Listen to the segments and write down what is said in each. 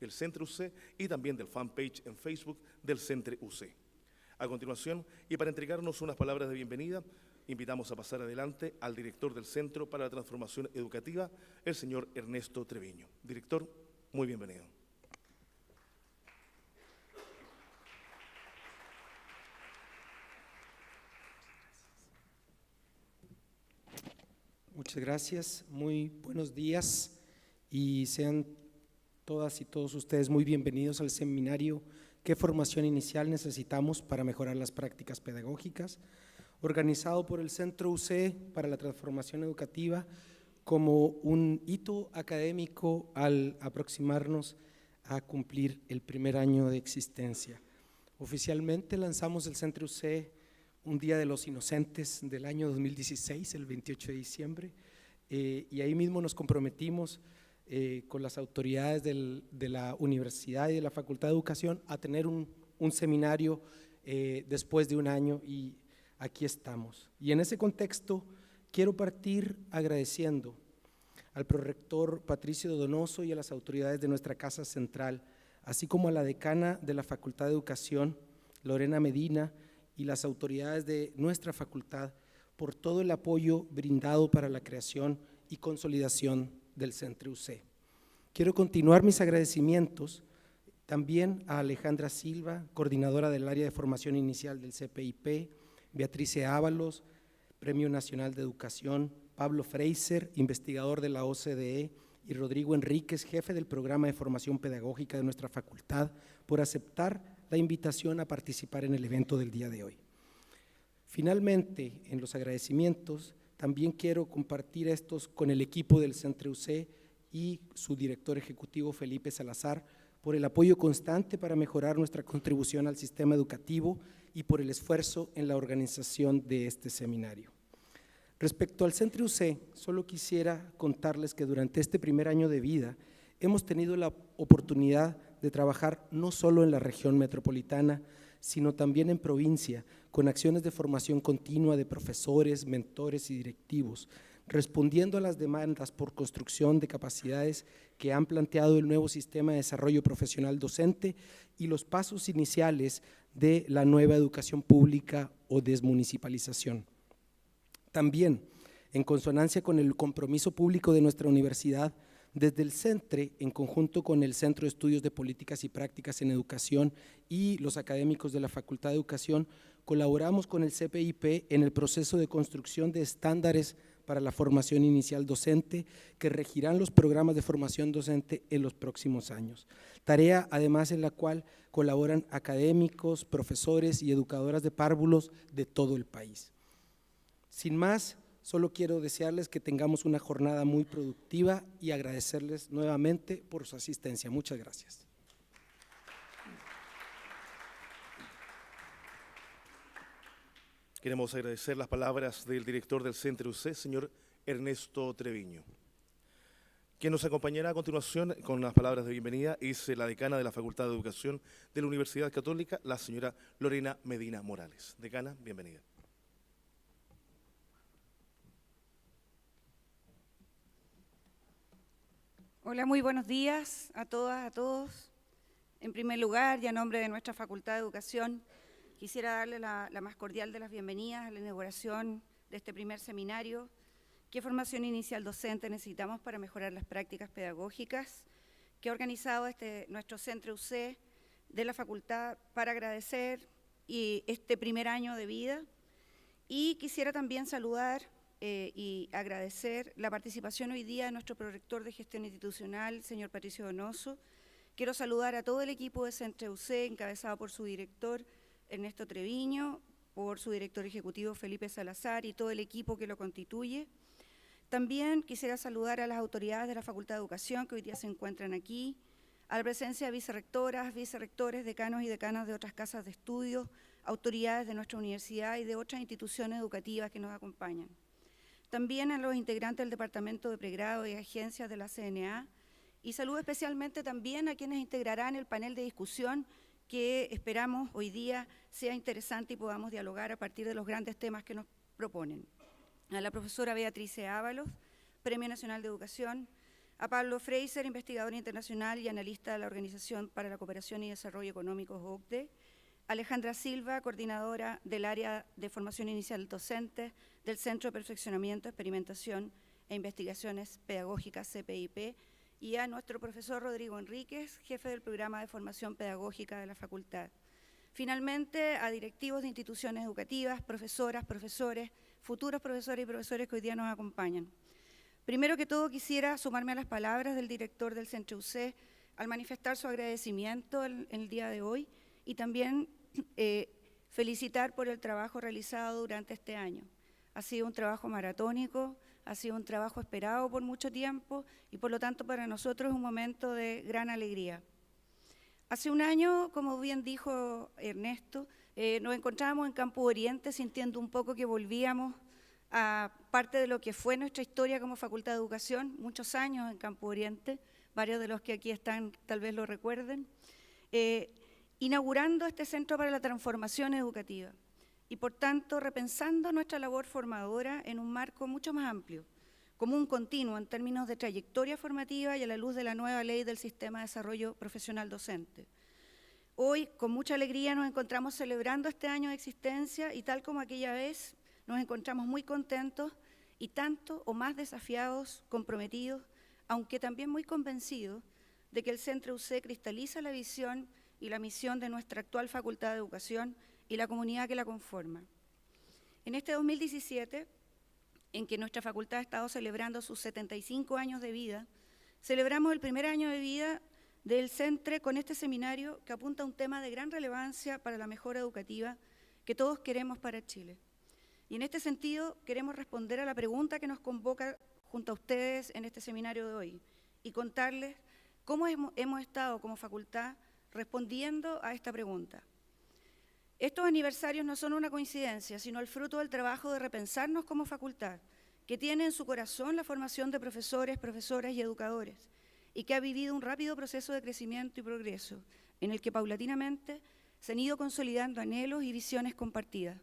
del Centro UC y también del fanpage en Facebook del Centro UC. A continuación, y para entregarnos unas palabras de bienvenida, invitamos a pasar adelante al director del Centro para la Transformación Educativa, el señor Ernesto Treviño. Director, muy bienvenido. Muchas gracias, muy buenos días y sean todas y todos ustedes muy bienvenidos al seminario ¿Qué formación inicial necesitamos para mejorar las prácticas pedagógicas?, organizado por el Centro UC para la Transformación Educativa como un hito académico al aproximarnos a cumplir el primer año de existencia. Oficialmente lanzamos el Centro UC un Día de los Inocentes del año 2016, el 28 de diciembre, y ahí mismo nos comprometimos con las autoridades de la universidad y de la Facultad de Educación a tener un seminario después de un año, y aquí estamos. Y en ese contexto quiero partir agradeciendo al prorector Patricio Donoso y a las autoridades de nuestra Casa Central, así como a la decana de la Facultad de Educación, Lorena Medina, y las autoridades de nuestra facultad por todo el apoyo brindado para la creación y consolidación del Centro UC. Quiero continuar mis agradecimientos también a Alejandra Silva, coordinadora del área de formación inicial del CPIP, Beatriz Ábalos, Premio Nacional de Educación, Pablo Fraser, investigador de la OCDE, y Rodrigo Enríquez, jefe del programa de formación pedagógica de nuestra facultad, por aceptar la invitación a participar en el evento del día de hoy. Finalmente, en los agradecimientos, también quiero compartir estos con el equipo del Centro UC y su director ejecutivo Felipe Salazar por el apoyo constante para mejorar nuestra contribución al sistema educativo y por el esfuerzo en la organización de este seminario. Respecto al Centro UC, solo quisiera contarles que durante este primer año de vida hemos tenido la oportunidad de trabajar no solo en la región metropolitana, sino también en provincia, con acciones de formación continua de profesores, mentores y directivos, respondiendo a las demandas por construcción de capacidades que han planteado el nuevo sistema de desarrollo profesional docente y los pasos iniciales de la nueva educación pública o desmunicipalización. También, en consonancia con el compromiso público de nuestra universidad, desde el CENTRE, en conjunto con el Centro de Estudios de Políticas y Prácticas en Educación y los académicos de la Facultad de Educación, colaboramos con el CPIP en el proceso de construcción de estándares para la formación inicial docente que regirán los programas de formación docente en los próximos años. Tarea además en la cual colaboran académicos, profesores y educadoras de párvulos de todo el país. Sin más, solo quiero desearles que tengamos una jornada muy productiva y agradecerles nuevamente por su asistencia. Muchas gracias. Queremos agradecer las palabras del director del Centro UC, señor Ernesto Treviño. Quien nos acompañará a continuación con las palabras de bienvenida es la decana de la Facultad de Educación de la Universidad Católica, la señora Lorena Medina Morales. Decana, bienvenida. Hola, muy buenos días a todas, a todos. En primer lugar, y a nombre de nuestra Facultad de Educación, quisiera darle la más cordial de las bienvenidas a la inauguración de este primer seminario. ¿Qué formación inicial docente necesitamos para mejorar las prácticas pedagógicas?, que ha organizado nuestro Centro UC de la Facultad para agradecer este primer año de vida. Y quisiera también saludar y agradecer la participación hoy día de nuestro prorector de gestión institucional, señor Patricio Donoso. Quiero saludar a todo el equipo de Centro UC, encabezado por su director Ernesto Treviño, por su director ejecutivo Felipe Salazar y todo el equipo que lo constituye. También quisiera saludar a las autoridades de la Facultad de Educación que hoy día se encuentran aquí, a la presencia de vicerrectoras, vicerrectores, decanos y decanas de otras casas de estudio, autoridades de nuestra universidad y de otras instituciones educativas que nos acompañan. También a los integrantes del Departamento de Pregrado y agencias de la CNA, y saludo especialmente también a quienes integrarán el panel de discusión que esperamos hoy día sea interesante y podamos dialogar a partir de los grandes temas que nos proponen. A la profesora Beatriz Ábalos, Premio Nacional de Educación, a Pablo Fraser, investigador internacional y analista de la Organización para la Cooperación y Desarrollo Económicos, OCDE, Alejandra Silva, coordinadora del área de formación inicial docente del Centro de Perfeccionamiento, Experimentación e Investigaciones Pedagógicas, CPIP, y a nuestro profesor Rodrigo Enríquez, jefe del programa de formación pedagógica de la facultad. Finalmente, a directivos de instituciones educativas, profesoras, profesores, futuros profesores y profesores que hoy día nos acompañan. Primero que todo, quisiera sumarme a las palabras del director del Centro UC al manifestar su agradecimiento en el día de hoy y también felicitar por el trabajo realizado durante este año. Ha sido un trabajo maratónico, ha sido un trabajo esperado por mucho tiempo y por lo tanto para nosotros es un momento de gran alegría. Hace un año, como bien dijo Ernesto, nos encontrábamos en Campo Oriente sintiendo un poco que volvíamos a parte de lo que fue nuestra historia como Facultad de Educación, muchos años en Campo Oriente, varios de los que aquí están tal vez lo recuerden, inaugurando este Centro para la Transformación Educativa y por tanto repensando nuestra labor formadora en un marco mucho más amplio, como un continuo en términos de trayectoria formativa y a la luz de la nueva ley del Sistema de Desarrollo Profesional Docente. Hoy, con mucha alegría, nos encontramos celebrando este año de existencia y tal como aquella vez, nos encontramos muy contentos y tanto o más desafiados, comprometidos, aunque también muy convencidos de que el Centro UC cristaliza la visión y la misión de nuestra actual Facultad de Educación y la comunidad que la conforma. En este 2017, en que nuestra facultad ha estado celebrando sus 75 años de vida, celebramos el primer año de vida del Centre con este seminario que apunta a un tema de gran relevancia para la mejora educativa que todos queremos para Chile. Y en este sentido queremos responder a la pregunta que nos convoca junto a ustedes en este seminario de hoy y contarles cómo hemos estado como facultad respondiendo a esta pregunta. Estos aniversarios no son una coincidencia, sino el fruto del trabajo de repensarnos como facultad, que tiene en su corazón la formación de profesores, profesoras y educadores, y que ha vivido un rápido proceso de crecimiento y progreso, en el que paulatinamente se han ido consolidando anhelos y visiones compartidas.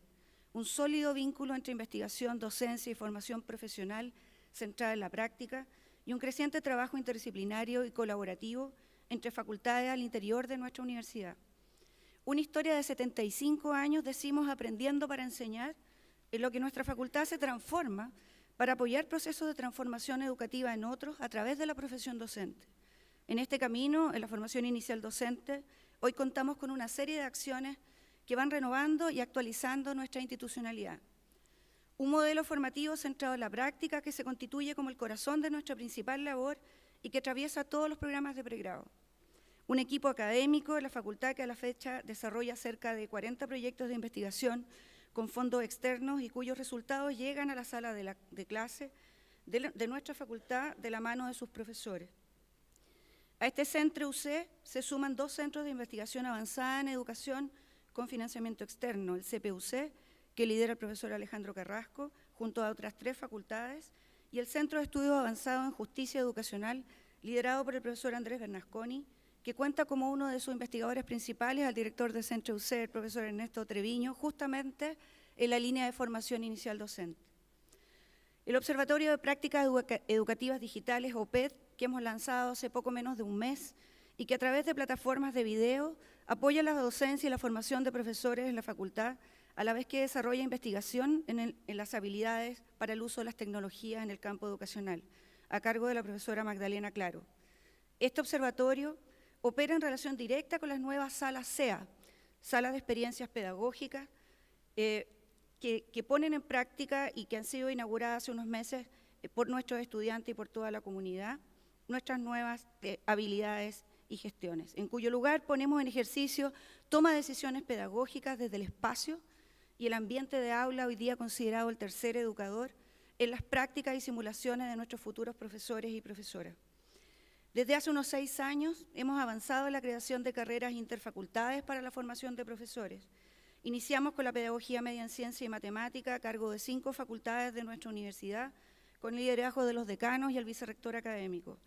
Un sólido vínculo entre investigación, docencia y formación profesional centrada en la práctica y un creciente trabajo interdisciplinario y colaborativo entre facultades al interior de nuestra universidad. Una historia de 75 años, decimos, aprendiendo para enseñar, en lo que nuestra facultad se transforma para apoyar procesos de transformación educativa en otros a través de la profesión docente. En este camino, en la formación inicial docente, hoy contamos con una serie de acciones que van renovando y actualizando nuestra institucionalidad. Un modelo formativo centrado en la práctica que se constituye como el corazón de nuestra principal labor y que atraviesa todos los programas de pregrado. Un equipo académico de la facultad que a la fecha desarrolla cerca de 40 proyectos de investigación con fondos externos y cuyos resultados llegan a la sala de clase de nuestra facultad de la mano de sus profesores. A este Centro UC se suman 2 centros de investigación avanzada en educación con financiamiento externo, el CPUC, que lidera el profesor Alejandro Carrasco, junto a otras 3 facultades, y el Centro de Estudios Avanzados en Justicia Educacional, liderado por el profesor Andrés Bernasconi, que cuenta como uno de sus investigadores principales al director del Centro UC, el profesor Ernesto Treviño, justamente en la línea de formación inicial docente. El Observatorio de Prácticas Educativas Digitales, OPED, que hemos lanzado hace poco menos de un mes y que a través de plataformas de video apoya la docencia y la formación de profesores en la facultad, a la vez que desarrolla investigación en las habilidades para el uso de las tecnologías en el campo educacional, a cargo de la profesora Magdalena Claro. Este observatorio opera en relación directa con las nuevas salas SEA, salas de experiencias pedagógicas, que ponen en práctica y que han sido inauguradas hace unos meses por nuestros estudiantes y por toda la comunidad, nuestras nuevas habilidades y gestiones, en cuyo lugar ponemos en ejercicio toma de decisiones pedagógicas desde el espacio y el ambiente de aula, hoy día considerado el tercer educador, en las prácticas y simulaciones de nuestros futuros profesores y profesoras. Desde hace unos 6 años hemos avanzado en la creación de carreras interfacultades para la formación de profesores. Iniciamos con la pedagogía media en ciencia y matemática a cargo de 5 facultades de nuestra universidad, con el liderazgo de los decanos y el vicerrector académico.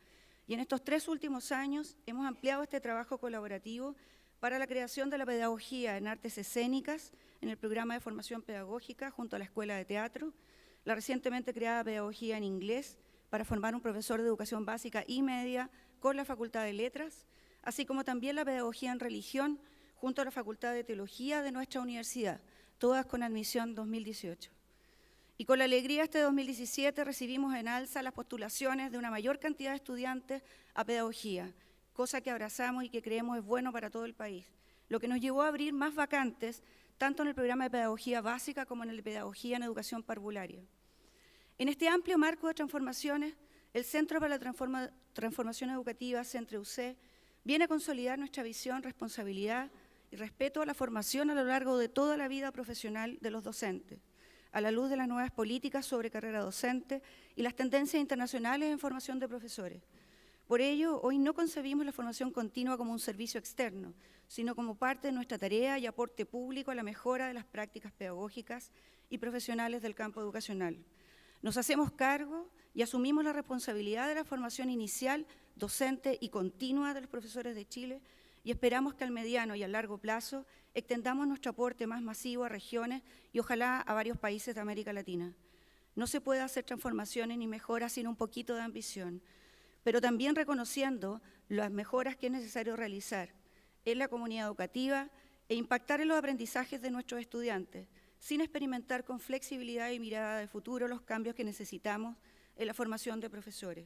Y en estos 3 últimos años hemos ampliado este trabajo colaborativo para la creación de la pedagogía en artes escénicas en el programa de formación pedagógica junto a la Escuela de Teatro, la recientemente creada pedagogía en inglés para formar un profesor de educación básica y media con la Facultad de Letras, así como también la pedagogía en religión junto a la Facultad de Teología de nuestra universidad, todas con admisión 2018. Y con la alegría este 2017 recibimos en alza las postulaciones de una mayor cantidad de estudiantes a pedagogía, cosa que abrazamos y que creemos es bueno para todo el país, lo que nos llevó a abrir más vacantes tanto en el programa de pedagogía básica como en el de pedagogía en educación parvularia. En este amplio marco de transformaciones, el Centro para la Transformación Educativa, CENTRE-UC, viene a consolidar nuestra visión, responsabilidad y respeto a la formación a lo largo de toda la vida profesional de los docentes, a la luz de las nuevas políticas sobre carrera docente y las tendencias internacionales en formación de profesores. Por ello, hoy no concebimos la formación continua como un servicio externo, sino como parte de nuestra tarea y aporte público a la mejora de las prácticas pedagógicas y profesionales del campo educacional. Nos hacemos cargo y asumimos la responsabilidad de la formación inicial, docente y continua de los profesores de Chile y esperamos que al mediano y a largo plazo extendamos nuestro aporte más masivo a regiones y ojalá a varios países de América Latina. No se puede hacer transformaciones ni mejoras sin un poquito de ambición, pero también reconociendo las mejoras que es necesario realizar en la comunidad educativa e impactar en los aprendizajes de nuestros estudiantes, sin experimentar con flexibilidad y mirada de futuro los cambios que necesitamos en la formación de profesores.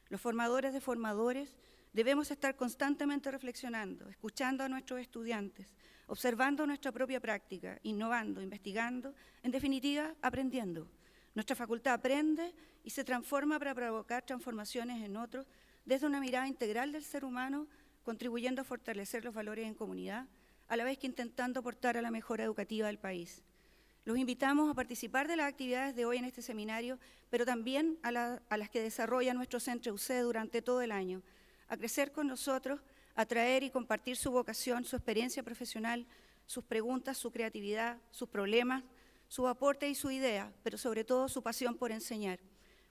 Los formadores de formadores debemos estar constantemente reflexionando, escuchando a nuestros estudiantes, observando nuestra propia práctica, innovando, investigando, en definitiva, aprendiendo. Nuestra facultad aprende y se transforma para provocar transformaciones en otros desde una mirada integral del ser humano, contribuyendo a fortalecer los valores en comunidad, a la vez que intentando aportar a la mejora educativa del país. Los invitamos a participar de las actividades de hoy en este seminario, pero también a las que desarrolla nuestro CENTRE-UC durante todo el año, a crecer con nosotros, a traer y compartir su vocación, su experiencia profesional, sus preguntas, su creatividad, sus problemas, su aporte y su idea, pero sobre todo su pasión por enseñar,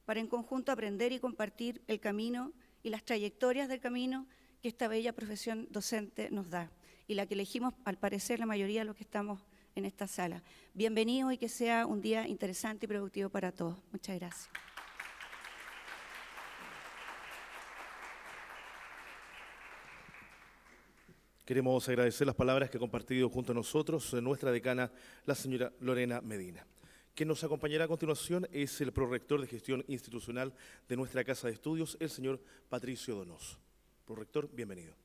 para en conjunto aprender y compartir el camino y las trayectorias del camino que esta bella profesión docente nos da, y la que elegimos, al parecer, la mayoría de los que estamos en esta sala. Bienvenido y que sea un día interesante y productivo para todos. Muchas gracias. Queremos agradecer las palabras que ha compartido junto a nosotros nuestra decana, la señora Lorena Medina. Quien nos acompañará a continuación es el prorector de gestión institucional de nuestra Casa de Estudios, el señor Patricio Donoso. Prorector, bienvenido.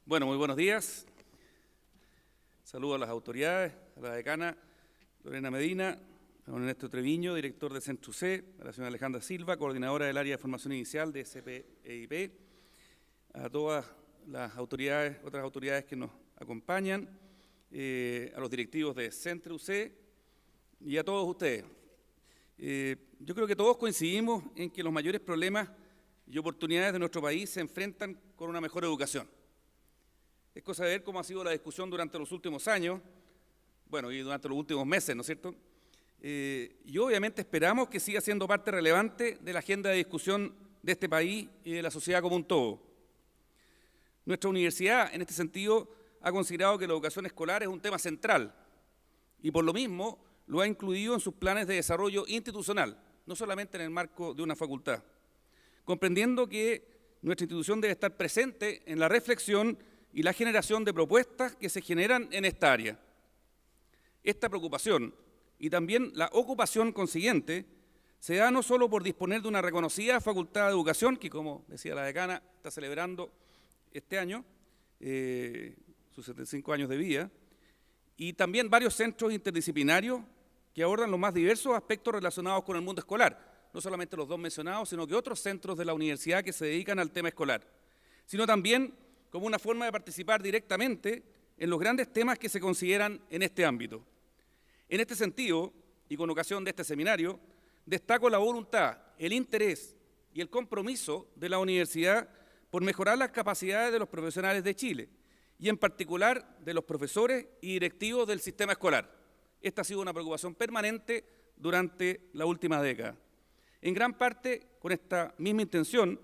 Bueno, muy buenos días. Saludo a las autoridades, a la decana Lorena Medina, a don Ernesto Treviño, director de CENTRE-UC, a la señora Alejandra Silva, coordinadora del área de formación inicial de CPEIP, a todas las autoridades, otras autoridades que nos acompañan, a los directivos de CENTRE-UC y a todos ustedes. Yo creo que todos coincidimos en que los mayores problemas y oportunidades de nuestro país se enfrentan con una mejor educación. Es cosa de ver cómo ha sido la discusión durante los últimos años, bueno, y durante los últimos meses, ¿no es cierto? Y obviamente esperamos que siga siendo parte relevante de la agenda de discusión de este país y de la sociedad como un todo. Nuestra universidad, en este sentido, ha considerado que la educación escolar es un tema central y por lo mismo lo ha incluido en sus planes de desarrollo institucional, no solamente en el marco de una facultad, comprendiendo que nuestra institución debe estar presente en la reflexión y la generación de propuestas que se generan en esta área. Esta preocupación y también la ocupación consiguiente se da no solo por disponer de una reconocida facultad de educación, que como decía la decana, está celebrando este año sus 75 años de vida, y también varios centros interdisciplinarios que abordan los más diversos aspectos relacionados con el mundo escolar, no solamente los dos mencionados, sino que otros centros de la universidad que se dedican al tema escolar, sino también como una forma de participar directamente en los grandes temas que se consideran en este ámbito. En este sentido, y con ocasión de este seminario, destaco la voluntad, el interés y el compromiso de la universidad por mejorar las capacidades de los profesionales de Chile, y en particular de los profesores y directivos del sistema escolar. Esta ha sido una preocupación permanente durante la última década. En gran parte, con esta misma intención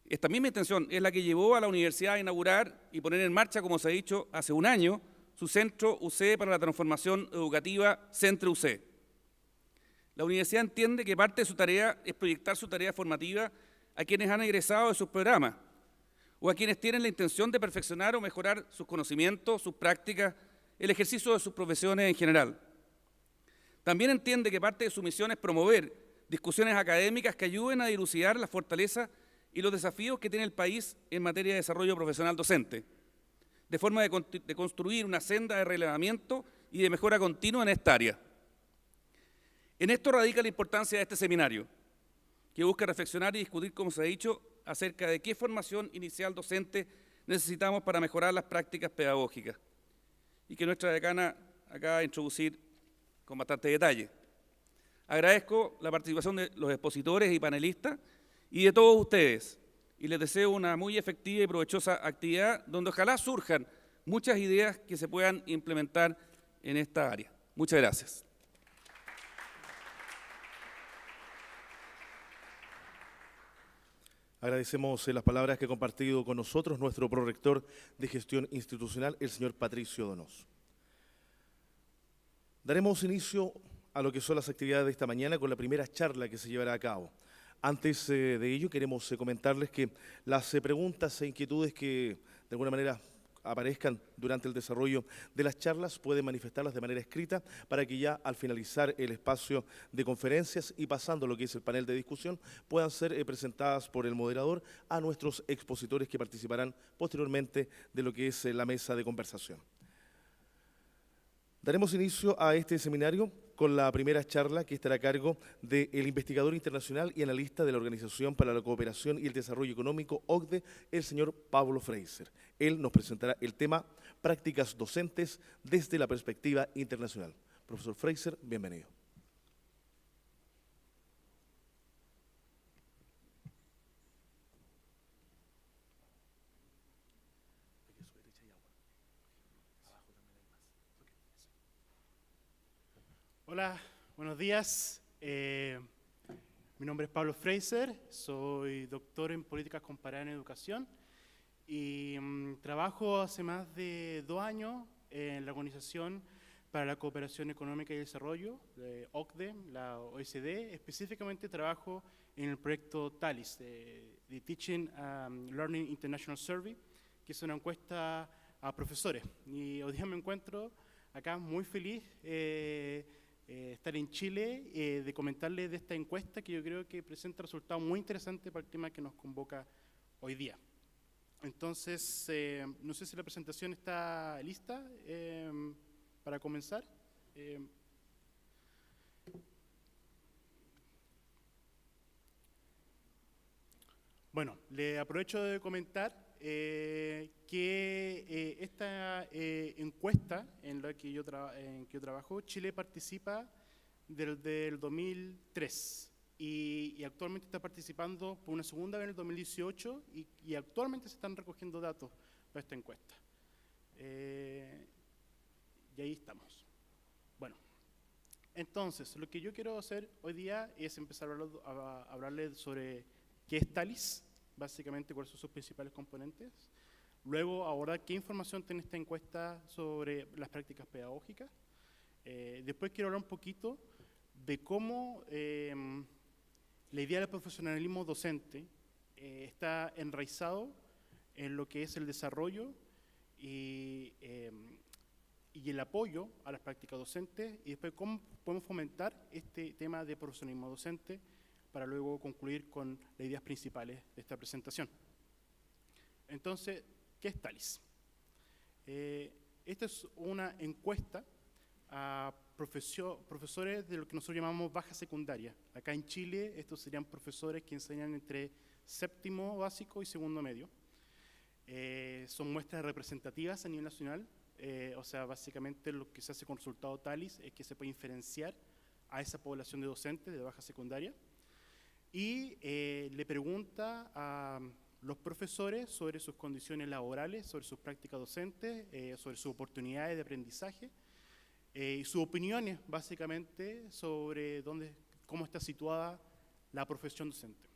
es la que llevó a la universidad a inaugurar y poner en marcha, como se ha dicho, hace un año, su Centro UC para la Transformación Educativa, Centro UC. La universidad entiende que parte de su tarea es proyectar su tarea formativa a quienes han egresado de sus programas o a quienes tienen la intención de perfeccionar o mejorar sus conocimientos, sus prácticas, el ejercicio de sus profesiones en general. También entiende que parte de su misión es promover discusiones académicas que ayuden a dilucidar las fortalezas y los desafíos que tiene el país en materia de desarrollo profesional docente, de forma de construir una senda de relevamiento y de mejora continua en esta área. En esto radica la importancia de este seminario, que busca reflexionar y discutir, como se ha dicho, acerca de qué formación inicial docente necesitamos para mejorar las prácticas pedagógicas, y que nuestra decana acaba de introducir con bastante detalle. Agradezco la participación de los expositores y panelistas y de todos ustedes, y les deseo una muy efectiva y provechosa actividad donde ojalá surjan muchas ideas que se puedan implementar en esta área. Muchas gracias. Agradecemos las palabras que ha compartido con nosotros nuestro prorector de gestión institucional, el señor Patricio Donoso. Daremos inicio a lo que son las actividades de esta mañana con la primera charla que se llevará a cabo. Antes de ello, queremos comentarles que las preguntas e inquietudes que de alguna manera aparezcan durante el desarrollo de las charlas pueden manifestarlas de manera escrita para que ya al finalizar el espacio de conferencias y pasando lo que es el panel de discusión puedan ser presentadas por el moderador a nuestros expositores que participarán posteriormente de lo que es la mesa de conversación. Daremos inicio a este seminario con la primera charla que estará a cargo del investigador internacional y analista de la Organización para la Cooperación y el Desarrollo Económico, OCDE, el señor Pablo Fraser. Él nos presentará el tema Prácticas docentes desde la perspectiva internacional. Profesor Fraser, bienvenido. Hola, buenos días. Mi nombre es Pablo Fraser, soy doctor en políticas comparadas en educación y trabajo hace más de 2 años en la Organización para la Cooperación Económica y Desarrollo, OCDE, la OECD. Específicamente trabajo en el proyecto TALIS, de Teaching Learning International Survey, que es una encuesta a profesores. Y hoy día me encuentro acá muy feliz estar en Chile, de comentarles de esta encuesta que yo creo que presenta resultados muy interesantes para el tema que nos convoca hoy día. Entonces, no sé si la presentación está lista para comenzar. Bueno, le aprovecho de comentar que esta encuesta en la que yo trabajo, Chile participa desde el 2003 y actualmente está participando por una segunda vez en el 2018 y actualmente se están recogiendo datos para esta encuesta. Y ahí estamos. Bueno, entonces, lo que yo quiero hacer hoy día es empezar a hablarles sobre qué es TALIS, básicamente cuáles son sus principales componentes. Luego abordar qué información tiene esta encuesta sobre las prácticas pedagógicas. Después quiero hablar un poquito de cómo la idea del profesionalismo docente está enraizado en lo que es el desarrollo y el apoyo a las prácticas docentes, y después cómo podemos fomentar este tema de profesionalismo docente para luego concluir con las ideas principales de esta presentación. Entonces, ¿qué es TALIS? Esta es una encuesta a profesores de lo que nosotros llamamos baja secundaria. Acá en Chile, estos serían profesores que enseñan entre séptimo básico y segundo medio. Son muestras representativas a nivel nacional, o sea, básicamente lo que se hace con resultado TALIS es que se puede inferenciar a esa población de docentes de baja secundaria y le pregunta a los profesores sobre sus condiciones laborales, sobre sus prácticas docentes, sobre sus oportunidades de aprendizaje y sus opiniones básicamente sobre cómo está situada la profesión docente.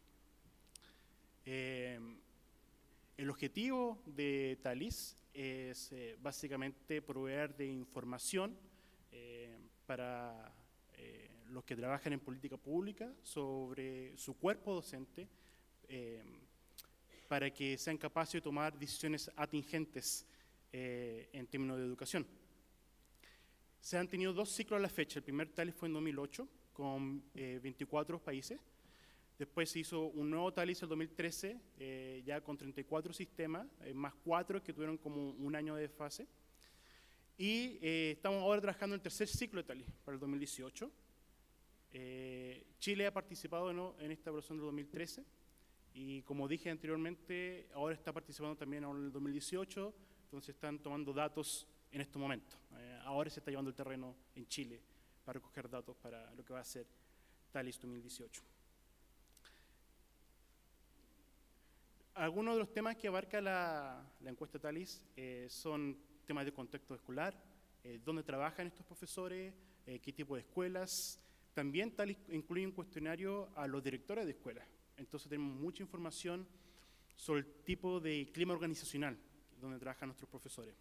El objetivo de TALIS es básicamente proveer de información para los que trabajan en política pública sobre su cuerpo docente, para que sean capaces de tomar decisiones atingentes en términos de educación. Se han tenido 2 ciclos a la fecha. El primer TALIS fue en 2008, con 24 países. Después se hizo un nuevo TALIS en 2013, ya con 34 sistemas, más 4 que tuvieron como un año de fase. Y estamos ahora trabajando en el tercer ciclo de TALIS para el 2018. Chile ha participado en esta evaluación del 2013 y, como dije anteriormente, ahora está participando también en el 2018, entonces están tomando datos en estos momentos. Ahora se está llevando el terreno en Chile para recoger datos para lo que va a ser TALIS 2018. Algunos de los temas que abarca la encuesta TALIS son temas de contexto escolar, dónde trabajan estos profesores, qué tipo de escuelas. También TALIS incluye un cuestionario a los directores de escuelas. Entonces tenemos mucha información sobre el tipo de clima organizacional donde trabajan nuestros profesores.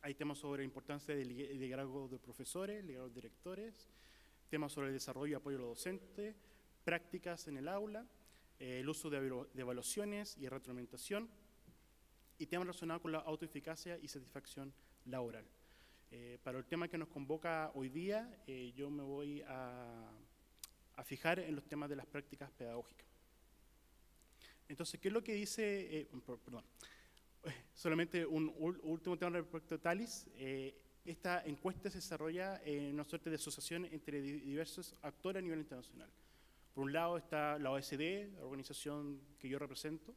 Hay temas sobre la importancia del liderazgo de profesores, liderazgo de directores, temas sobre el desarrollo y apoyo a los docentes, prácticas en el aula, el uso de evaluaciones y retroalimentación, y temas relacionados con la autoeficacia y satisfacción laboral. Para el tema que nos convoca hoy día, yo me voy a fijar en los temas de las prácticas pedagógicas. Entonces, ¿qué es lo que dice? Solamente un último tema respecto a TALIS. Esta encuesta se desarrolla en una suerte de asociación entre diversos actores a nivel internacional. Por un lado está la OECD, la organización que yo represento.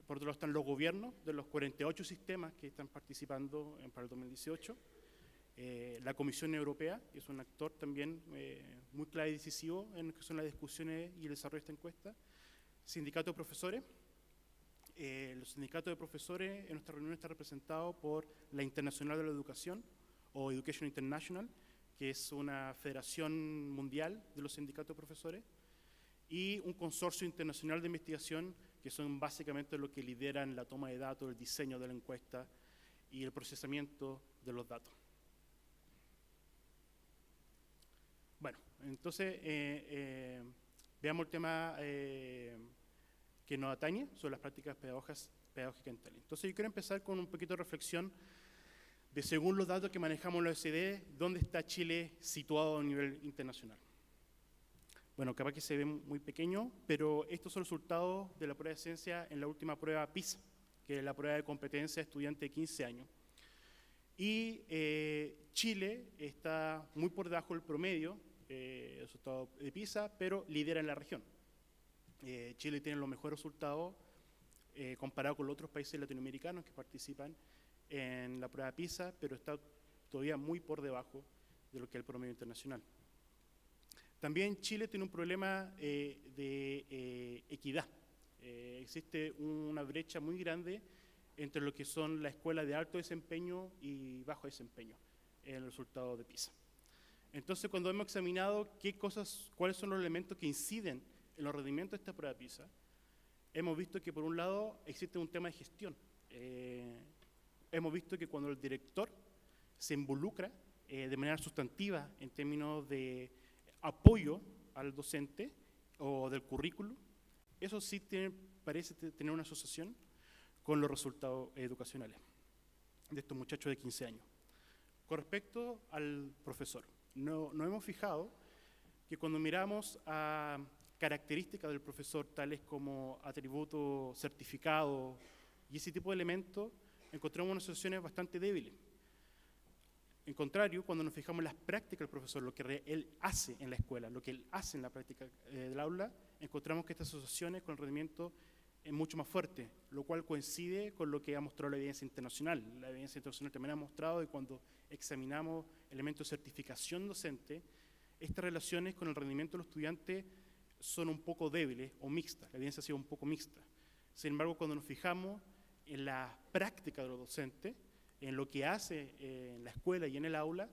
Por otro lado están los gobiernos de los 48 sistemas que están participando para el 2018. La Comisión Europea, que es un actor también muy clave y decisivo en lo que son las discusiones y el desarrollo de esta encuesta. Sindicatos de profesores. Los sindicatos de profesores en nuestra reunión están representados por la Internacional de la Educación, o Education International, que es una federación mundial de los sindicatos de profesores, y un consorcio internacional de investigación, que son básicamente los que lideran la toma de datos, el diseño de la encuesta y el procesamiento de los datos. Bueno, entonces veamos el tema que nos atañe sobre las prácticas pedagógicas en TALIS. Entonces yo quiero empezar con un poquito de reflexión de, según los datos que manejamos en la OECD, dónde está Chile situado a nivel internacional. Bueno, capaz que se ve muy pequeño, pero estos son los resultados de la prueba de ciencia en la última prueba PISA, que es la prueba de competencia de estudiante de 15 años. Y Chile está muy por debajo del promedio, resultado de PISA, pero lidera en la región. Chile tiene los mejores resultados comparado con los otros países latinoamericanos que participan en la prueba PISA, pero está todavía muy por debajo de lo que es el promedio internacional. También Chile tiene un problema de equidad. Existe una brecha muy grande entre lo que son las escuelas de alto desempeño y bajo desempeño en el resultado de PISA. Entonces, cuando hemos examinado cuáles son los elementos que inciden en los rendimientos de esta prueba PISA, hemos visto que, por un lado, existe un tema de gestión. Hemos visto que cuando el director se involucra de manera sustantiva en términos de apoyo al docente o del currículo, eso sí parece tener una asociación con los resultados educacionales de estos muchachos de 15 años. Con respecto al profesor, nos hemos fijado que cuando miramos a características del profesor, tales como atributos certificados y ese tipo de elementos, encontramos unas asociaciones bastante débiles. En contrario, cuando nos fijamos en las prácticas del profesor, lo que él hace en la escuela, lo que él hace en la práctica del aula, encontramos que estas asociaciones con el rendimiento es mucho más fuerte, lo cual coincide con lo que ha mostrado la evidencia internacional. La evidencia internacional también ha mostrado que cuando examinamos elementos de certificación docente, estas relaciones con el rendimiento de los estudiantes son un poco débiles o mixtas, la evidencia ha sido un poco mixta. Sin embargo, cuando nos fijamos en la práctica de los docentes, en lo que hace en la escuela y en el aula,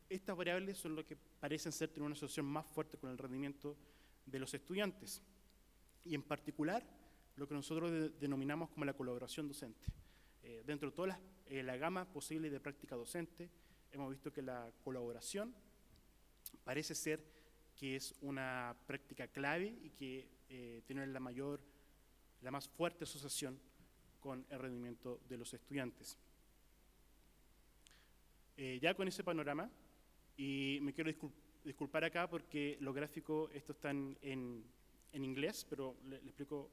estas variables son lo que parecen tener una asociación más fuerte con el rendimiento de los estudiantes. Y en particular, lo que nosotros denominamos como la colaboración docente. Dentro de toda la gama posible de práctica docente, hemos visto que la colaboración parece ser que es una práctica clave y que tiene la más fuerte asociación con el rendimiento de los estudiantes. Ya con ese panorama, y me quiero disculpar acá porque los gráficos, estos están en inglés, pero le explico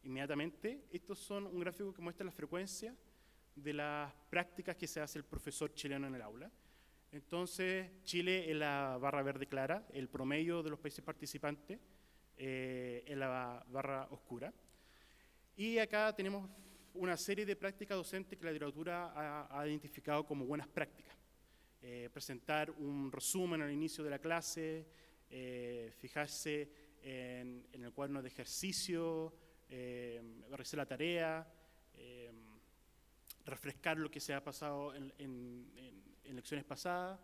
inmediatamente. Estos son un gráfico que muestra la frecuencia de las prácticas que se hace el profesor chileno en el aula. Entonces, Chile en la barra verde clara, el promedio de los países participantes en la barra oscura. Y acá tenemos una serie de prácticas docentes que la literatura ha identificado como buenas prácticas. Presentar un resumen al inicio de la clase, fijarse en el cuaderno de ejercicio, realizar la tarea, refrescar lo que se ha pasado en lecciones pasadas.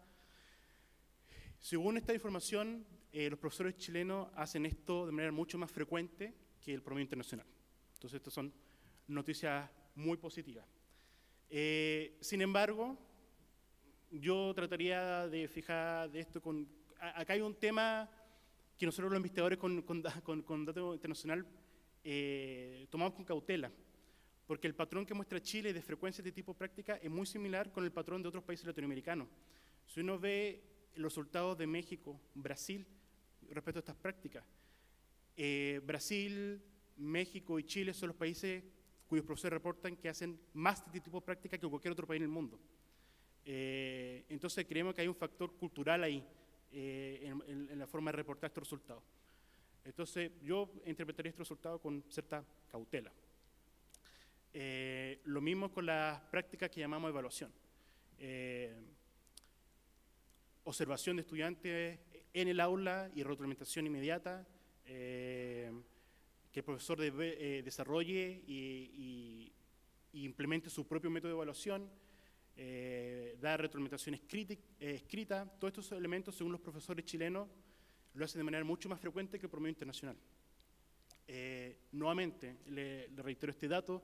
Según esta información, los profesores chilenos hacen esto de manera mucho más frecuente que el promedio internacional. Entonces, estas son noticias muy positivas. Sin embargo, yo trataría de fijar de esto con... Acá hay un tema que nosotros los investigadores con datos internacional tomamos con cautela, porque el patrón que muestra Chile de frecuencia de tipo práctica es muy similar con el patrón de otros países latinoamericanos. Si uno ve los resultados de México, Brasil, respecto a estas prácticas, Brasil, México y Chile son los países cuyos profesores reportan que hacen más de este tipo de práctica que cualquier otro país en el mundo. Entonces creemos que hay un factor cultural ahí en la forma de reportar estos resultados. Entonces yo interpretaría estos resultados con cierta cautela. Lo mismo con las prácticas que llamamos evaluación. Observación de estudiantes en el aula y retroalimentación inmediata, que el profesor desarrolle y implemente su propio método de evaluación, dar retroalimentación escrita. Todos estos elementos, según los profesores chilenos, lo hacen de manera mucho más frecuente que el promedio internacional. Nuevamente, le reitero este dato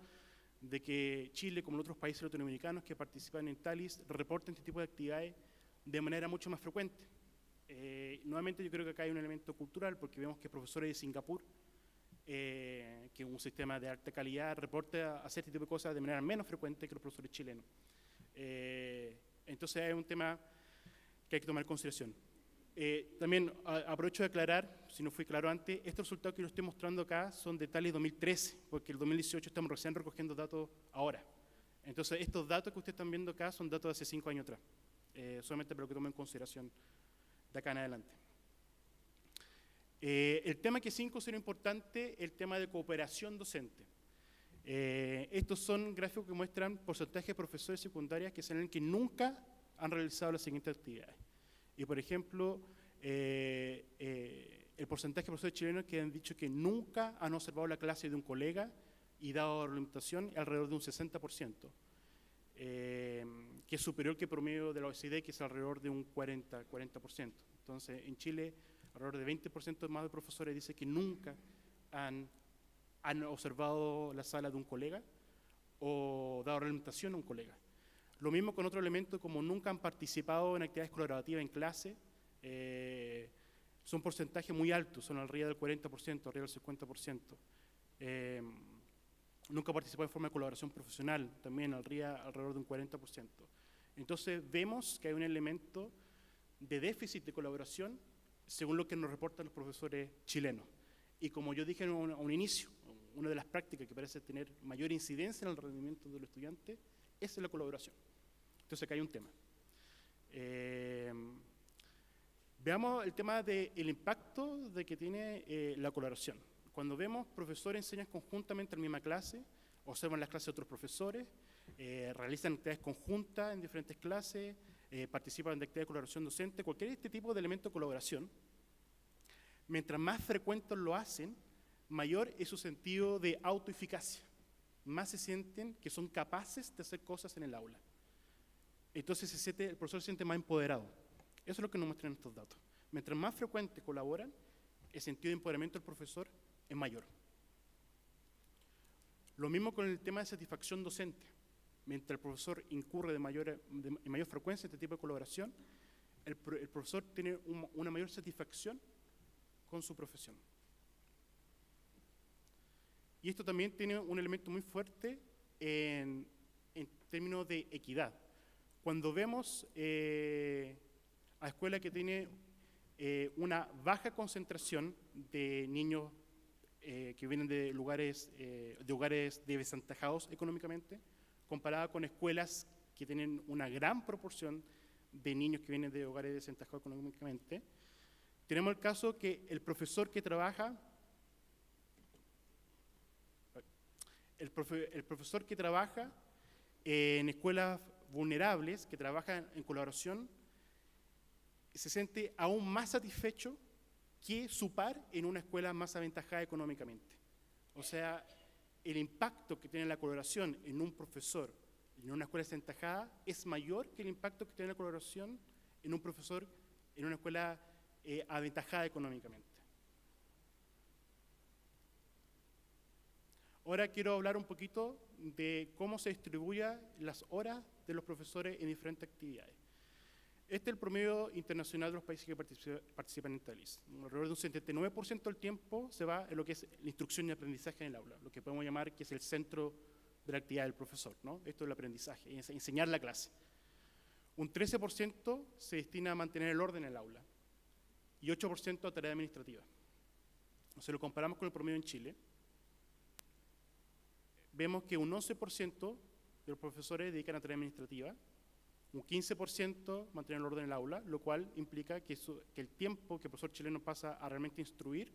de que Chile, como los otros países latinoamericanos que participan en TALIS, reportan este tipo de actividades de manera mucho más frecuente. Nuevamente, yo creo que acá hay un elemento cultural, porque vemos que profesores de Singapur, que es un sistema de alta calidad, reporta hacer este tipo de cosas de manera menos frecuente que los profesores chilenos. Entonces es un tema que hay que tomar en consideración. También aprovecho de aclarar, si no fui claro antes, estos resultados que yo estoy mostrando acá son de TALIS 2013, porque el 2018 estamos recién recogiendo datos ahora. Entonces estos datos que ustedes están viendo acá son datos de hace 5 años atrás, solamente para que tomen en consideración de acá en adelante. El tema que 5 será importante, el tema de cooperación docente. Estos son gráficos que muestran porcentaje de profesores secundarias que señalan que nunca han realizado las siguientes actividades. Y por ejemplo, el porcentaje de profesores chilenos que han dicho que nunca han observado la clase de un colega y dado retroalimentación alrededor de un 60%, que es superior que el promedio de la OECD, que es alrededor de un 40%. Entonces, en Chile, alrededor de 20% más de profesores dicen que nunca han observado la sala de un colega o dado retroalimentación a un colega. Lo mismo con otro elemento, como nunca han participado en actividades colaborativas en clase, son porcentajes muy altos, son arriba del 40%, arriba del 50%. Nunca participado en forma de colaboración profesional, también alrededor de un 40%. Entonces vemos que hay un elemento de déficit de colaboración, según lo que nos reportan los profesores chilenos. Y como yo dije a un inicio, una de las prácticas que parece tener mayor incidencia en el rendimiento de los estudiantes es la colaboración. Entonces acá hay un tema. Veamos el tema del impacto de que tiene la colaboración. Cuando vemos profesores enseñan conjuntamente en la misma clase, observan las clases de otros profesores, realizan actividades conjuntas en diferentes clases, participan de actividades de colaboración docente, cualquier este tipo de elemento de colaboración, mientras más frecuentes lo hacen, mayor es su sentido de autoeficacia. Más se sienten que son capaces de hacer cosas en el aula. Entonces el profesor se siente más empoderado. Eso es lo que nos muestran estos datos. Mientras más frecuentes colaboran, el sentido de empoderamiento del profesor es mayor. Lo mismo con el tema de satisfacción docente. mientras el profesor incurre en mayor frecuencia en este tipo de colaboración, el profesor tiene una mayor satisfacción con su profesión. Y esto también tiene un elemento muy fuerte en términos de equidad. Cuando vemos a escuelas que tienen una baja concentración de niños que vienen de hogares desventajados económicamente, comparada con escuelas que tienen una gran proporción de niños que vienen de hogares desventajados económicamente, tenemos el caso que el profesor que trabaja, en escuelas vulnerables, que trabaja en colaboración, se siente aún más satisfecho que su par en una escuela más aventajada económicamente. O sea, el impacto que tiene la colaboración en un profesor en una escuela desaventajada es mayor que el impacto que tiene la colaboración en un profesor en una escuela aventajada económicamente. Ahora quiero hablar un poquito de cómo se distribuyen las horas de los profesores en diferentes actividades. Este es el promedio internacional de los países que participan en TALIS. Alrededor de un 79% del tiempo se va en lo que es la instrucción y aprendizaje en el aula, lo que podemos llamar que es el centro de la actividad del profesor, ¿no? Esto es el aprendizaje, enseñar la clase. Un 13% se destina a mantener el orden en el aula y 8% a tarea administrativa. Si lo comparamos con el promedio en Chile, vemos que un 11% de los profesores dedican a tarea administrativa, un 15% mantener el orden en el aula, lo cual implica que el tiempo que el profesor chileno pasa a realmente instruir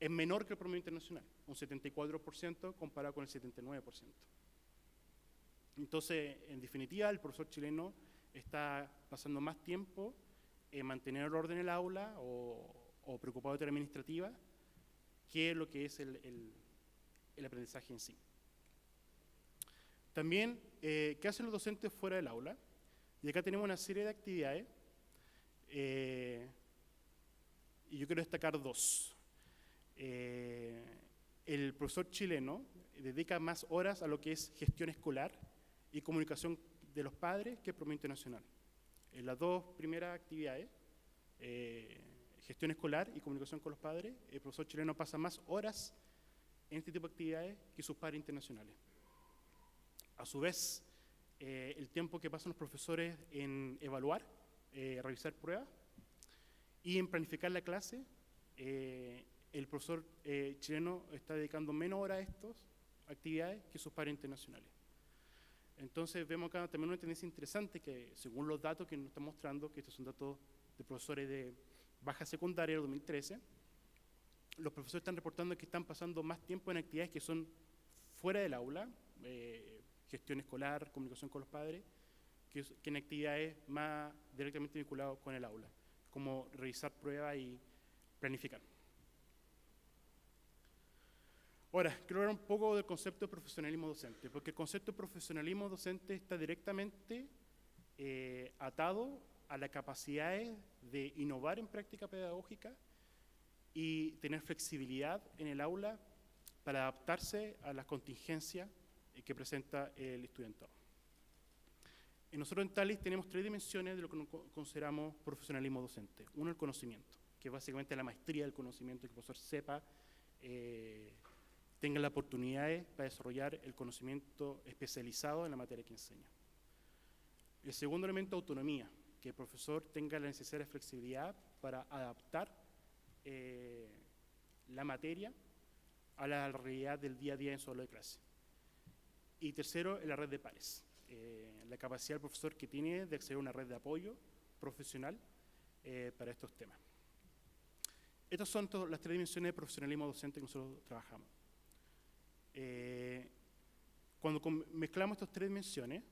es menor que el promedio internacional, un 74% comparado con el 79%. Entonces, en definitiva, el profesor chileno está pasando más tiempo en mantener el orden en el aula o preocupado de tarea administrativa que lo que es el aprendizaje en sí. También, ¿qué hacen los docentes fuera del aula? Y acá tenemos una serie de actividades y yo quiero destacar dos. El profesor chileno dedica más horas a lo que es gestión escolar y comunicación de los padres que el promedio internacional. En las dos primeras actividades, gestión escolar y comunicación con los padres, el profesor chileno pasa más horas en este tipo de actividades que sus pares internacionales. A su vez, el tiempo que pasan los profesores en evaluar, revisar pruebas y en planificar la clase, el profesor chileno está dedicando menos horas a estas actividades que sus pares internacionales. Entonces vemos acá también una tendencia interesante que, según los datos que nos están mostrando, que estos son datos de profesores de baja secundaria del 2013, los profesores están reportando que están pasando más tiempo en actividades que son fuera del aula, gestión escolar, comunicación con los padres, que en actividades más directamente vinculadas con el aula, como revisar pruebas y planificar. Ahora, quiero hablar un poco del concepto de profesionalismo docente, porque el concepto de profesionalismo docente está directamente atado a las capacidades de innovar en práctica pedagógica y tener flexibilidad en el aula para adaptarse a las contingencias que presenta el estudiantado. Nosotros en TALIS tenemos tres dimensiones de lo que consideramos profesionalismo docente. Uno, el conocimiento, que es básicamente la maestría del conocimiento, que el profesor sepa, tenga las oportunidades para desarrollar el conocimiento especializado en la materia que enseña. El segundo elemento, autonomía, que el profesor tenga la necesaria flexibilidad para adaptar la materia a la realidad del día a día en su aula de clase. Y tercero, la red de pares, la capacidad del profesor que tiene de acceder a una red de apoyo profesional para estos temas. Estas son las tres dimensiones de profesionalismo docente que nosotros trabajamos. Cuando mezclamos estas tres dimensiones,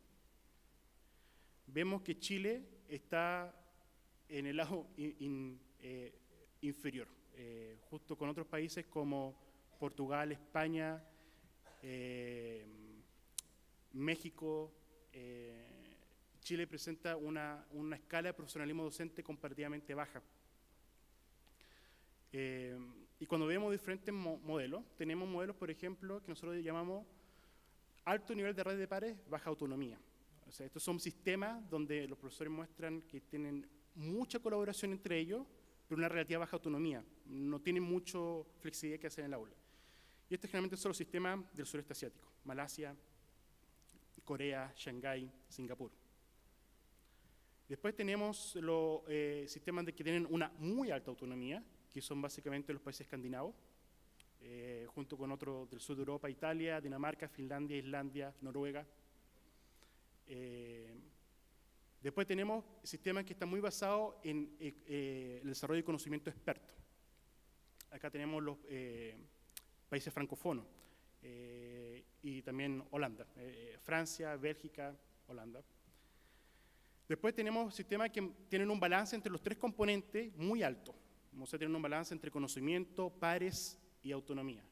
vemos que Chile está en el lado inferior, justo con otros países como Portugal, España, México. Chile presenta una escala de profesionalismo docente comparativamente baja. Y cuando vemos diferentes modelos, tenemos modelos, por ejemplo, que nosotros llamamos Alto nivel de red de pares, baja autonomía. O sea, estos son sistemas donde los profesores muestran que tienen mucha colaboración entre ellos, pero una relativa baja autonomía. No tienen mucha flexibilidad que hacer en el aula. Y estos generalmente son los sistemas del sureste asiático: Malasia, Corea, Shanghái, Singapur. Después tenemos los sistemas que tienen una muy alta autonomía, que son básicamente los países escandinavos, junto con otros del sur de Europa: Italia, Dinamarca, Finlandia, Islandia, Noruega. Después tenemos sistemas que están muy basados en el desarrollo de conocimiento experto. Acá tenemos los países francófonos y también Holanda, Francia, Bélgica, Holanda. Después tenemos sistemas que tienen un balance entre los tres componentes muy alto. Vamos a tener un balance entre conocimiento, pares y autonomía.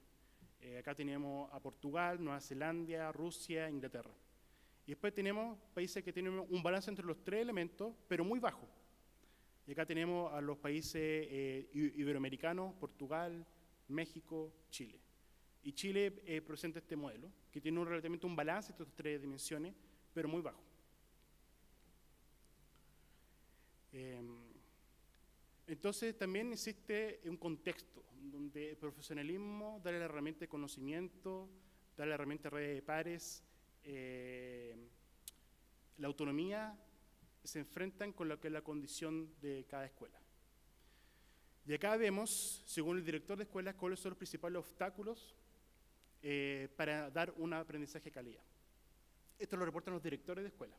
Acá tenemos a Portugal, Nueva Zelanda, Rusia, Inglaterra. Y después tenemos países que tienen un balance entre los tres elementos, pero muy bajo. Y acá tenemos a los países iberoamericanos: Portugal, México, Chile. Y Chile presenta este modelo, que tiene relativamente un balance entre estas tres dimensiones, pero muy bajo. Entonces también existe un contexto donde el profesionalismo, darle la herramienta de conocimiento, darle la herramienta de red de pares, la autonomía, se enfrentan con lo que es la condición de cada escuela. Y acá vemos, según el director de escuelas, cuáles son los principales obstáculos para dar un aprendizaje de calidad. Esto lo reportan los directores de escuela.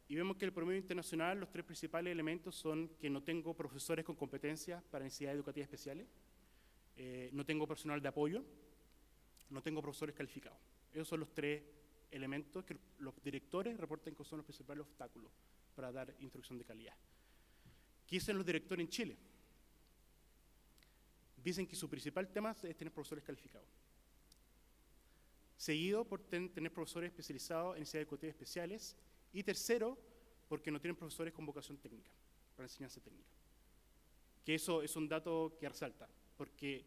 Y vemos que el promedio internacional, los tres principales elementos son que no tengo profesores con competencias para necesidades educativas especiales, no tengo personal de apoyo, no tengo profesores calificados. Esos son los tres elementos que los directores reportan que son los principales obstáculos para dar instrucción de calidad. ¿Qué dicen los directores en Chile? Dicen que su principal tema es tener profesores calificados, seguido por tener profesores especializados en necesidades educativas especiales, y tercero, porque no tienen profesores con vocación técnica, para enseñanza técnica. Que eso es un dato que resalta, porque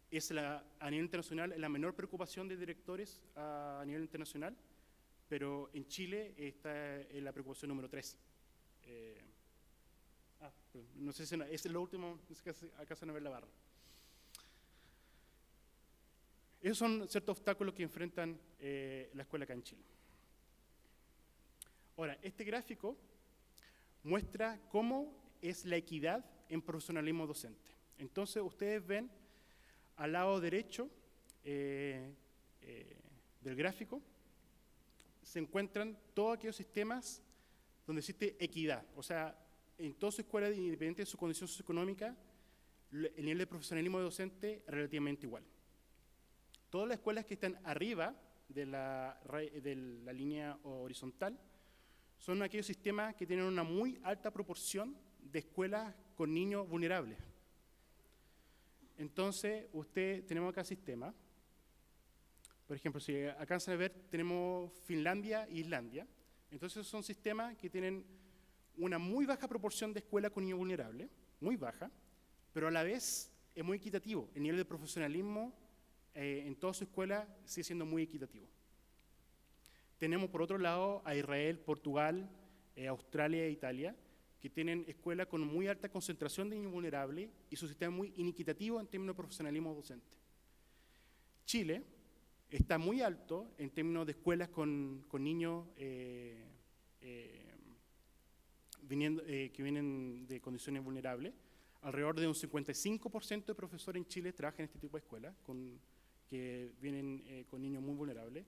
es a nivel internacional la menor preocupación de directores a nivel internacional, pero en Chile está en la preocupación número 3. No sé si es lo último, acá se no ve la barra. Esos son ciertos obstáculos que enfrentan la escuela acá en Chile. Ahora, este gráfico muestra cómo es la equidad en profesionalismo docente. Entonces, ustedes ven al lado derecho del gráfico, se encuentran todos aquellos sistemas donde existe equidad. O sea, en todas sus escuelas, independiente de su condición socioeconómica, el nivel de profesionalismo docente es relativamente igual. Todas las escuelas que están arriba de la línea horizontal son aquellos sistemas que tienen una muy alta proporción de escuelas con niños vulnerables. Entonces, tenemos acá sistemas. Por ejemplo, si alcanzan a ver, tenemos Finlandia e Islandia. Entonces, son sistemas que tienen una muy baja proporción de escuelas con niños vulnerables, muy baja, pero a la vez es muy equitativo. El nivel de profesionalismo en toda su escuela sigue siendo muy equitativo. Tenemos por otro lado a Israel, Portugal, Australia e Italia, que tienen escuelas con muy alta concentración de niños vulnerables y su sistema es muy inequitativo en términos de profesionalismo docente. Chile está muy alto en términos de escuelas con niños que vienen de condiciones vulnerables. Alrededor de un 55% de profesores en Chile trabajan en este tipo de escuelas que vienen con niños muy vulnerables.